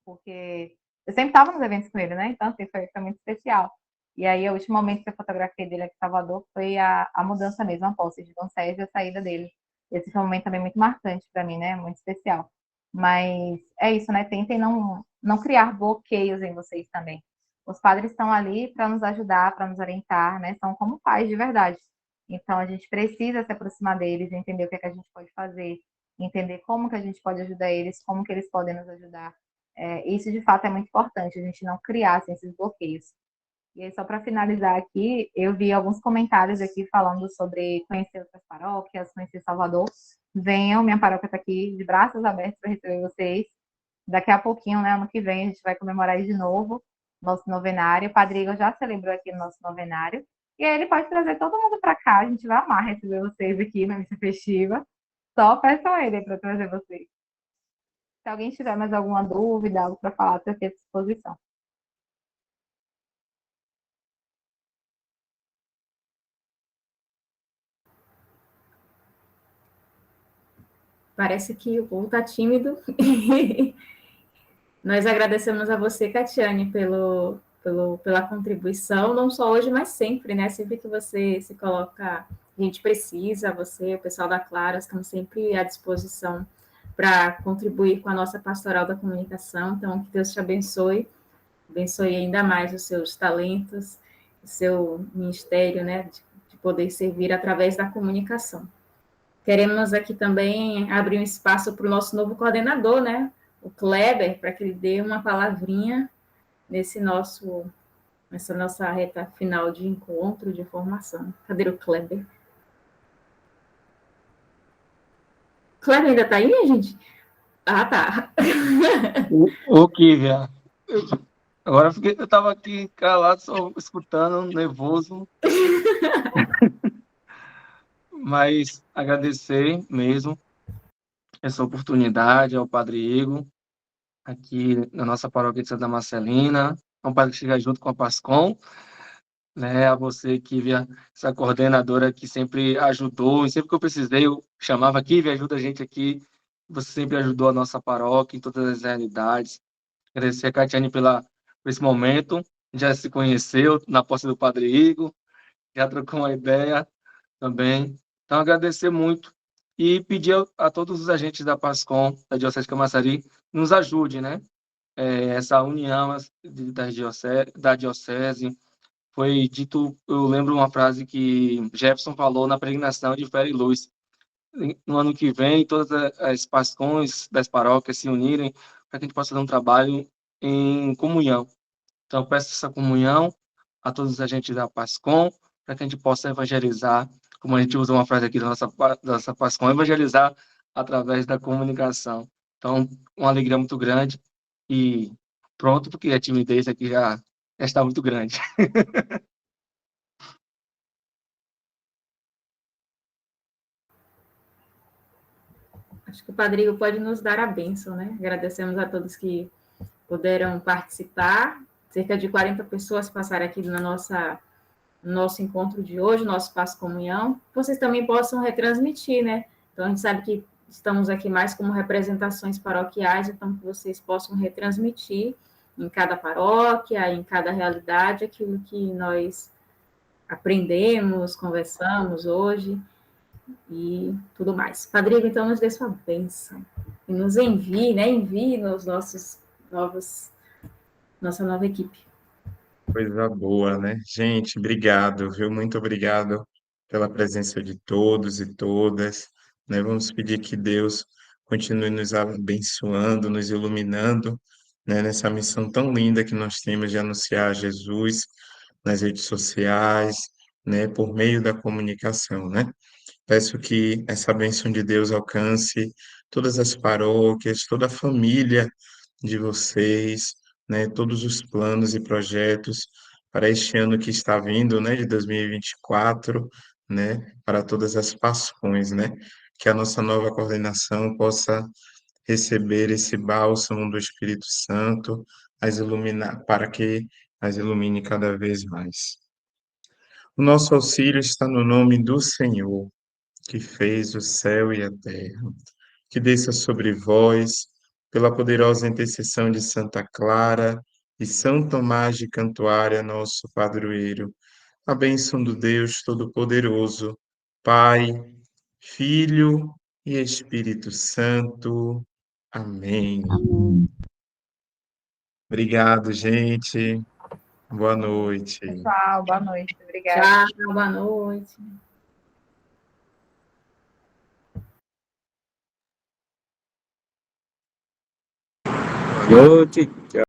porque eu sempre estava nos eventos com ele, né? Então, assim, foi muito especial. E aí, o último momento que eu fotografei dele aqui em Salvador foi a mudança mesmo, a posse de Dom Sérgio e a saída dele. Esse foi um momento também muito marcante para mim, né? Muito especial. Mas é isso, né? Tentem não criar bloqueios em vocês também. Os padres estão ali para nos ajudar, para nos orientar, né? São como pais de verdade. Então, a gente precisa se aproximar deles, entender o que é que a gente pode fazer, entender como que a gente pode ajudar eles, como que eles podem nos ajudar. Isso, de fato, é muito importante, a gente não criar assim, esses bloqueios. E aí, só para finalizar aqui, eu vi alguns comentários aqui falando sobre conhecer outras paróquias, conhecer Salvador. Venham, minha paróquia está aqui de braços abertos para receber vocês. Daqui a pouquinho, né, ano que vem, a gente vai comemorar de novo nosso novenário. O Padre Igor já celebrou aqui no nosso novenário. E aí ele pode trazer todo mundo para cá. A gente vai amar receber vocês aqui na missa festiva. Só peçam a ele para trazer vocês. Se alguém tiver mais alguma dúvida, algo para falar, estou aqui à disposição. Parece que o povo está tímido. Nós agradecemos a você, Catiane, pela contribuição, não só hoje, mas sempre, né? Sempre que você se coloca, a gente precisa, você, o pessoal da Clara, estamos sempre à disposição para contribuir com a nossa pastoral da comunicação. Então, que Deus te abençoe ainda mais os seus talentos, o seu ministério, né? De poder servir através da comunicação. Queremos aqui também abrir um espaço para o nosso novo coordenador, né? O Kleber, para que ele dê uma palavrinha nessa nossa reta final de encontro, de formação. Cadê o Kleber? Kleber ainda está aí, gente? Ah, tá. O Kívia, agora eu estava aqui calado, só escutando, nervoso, mas agradecer mesmo essa oportunidade ao Padre Igor, aqui na nossa paróquia de Santa Marcelina, é um padre que chega junto com a Pascom, né, a você, Kívia, essa coordenadora que sempre ajudou, e sempre que eu precisei, eu chamava Kívia, ajuda a gente aqui, você sempre ajudou a nossa paróquia em todas as realidades. Agradecer a Catiane por esse momento, já se conheceu na posse do Padre Igor, já trocou uma ideia também. Então, agradecer muito e pedir a todos os agentes da PASCOM, da Diocese de Camaçari, nos ajude, né? Essa união da diocese, foi dito, eu lembro uma frase que Jefferson falou na peregrinação de Fé e Luz. No ano que vem, todas as PASCONs das paróquias se unirem para que a gente possa fazer um trabalho em comunhão. Então, eu peço essa comunhão a todos os agentes da PASCOM, para que a gente possa evangelizar, como a gente usa uma frase aqui da nossa PASCOM, evangelizar através da comunicação. Então, uma alegria muito grande e pronto, porque a timidez aqui já está muito grande. Acho que o Padrinho pode nos dar a bênção, né? Agradecemos a todos que puderam participar. Cerca de 40 pessoas passaram aqui no nosso encontro de hoje, nosso Passo Comunhão. Vocês também possam retransmitir, né? Então, a gente sabe que estamos aqui mais como representações paroquiais, então que vocês possam retransmitir em cada paróquia, em cada realidade, aquilo que nós aprendemos, conversamos hoje e tudo mais. Padrinho, então, nos dê sua bênção e nos envie, né? Envie nos nossa nova equipe. Coisa boa, né? Gente, obrigado, viu? Muito obrigado pela presença de todos e todas, né? Vamos pedir que Deus continue nos abençoando, nos iluminando, né, nessa missão tão linda que nós temos de anunciar Jesus nas redes sociais, né, por meio da comunicação, né? Peço que essa bênção de Deus alcance todas as paróquias, toda a família de vocês, né, todos os planos e projetos para este ano que está vindo, né, de 2024, né, para todas as Pascões, né, que a nossa nova coordenação possa receber esse bálsamo do Espírito Santo, as iluminar, para que as ilumine cada vez mais. O nosso auxílio está no nome do Senhor, que fez o céu e a terra. Que desça sobre vós, pela poderosa intercessão de Santa Clara e São Tomás de Cantuária, nosso padroeiro, a bênção do Deus Todo-Poderoso, Pai, Filho e Espírito Santo. Amém. Obrigado, gente. Boa noite. Pessoal, boa noite. Obrigada. Tchau, boa noite. Boa noite.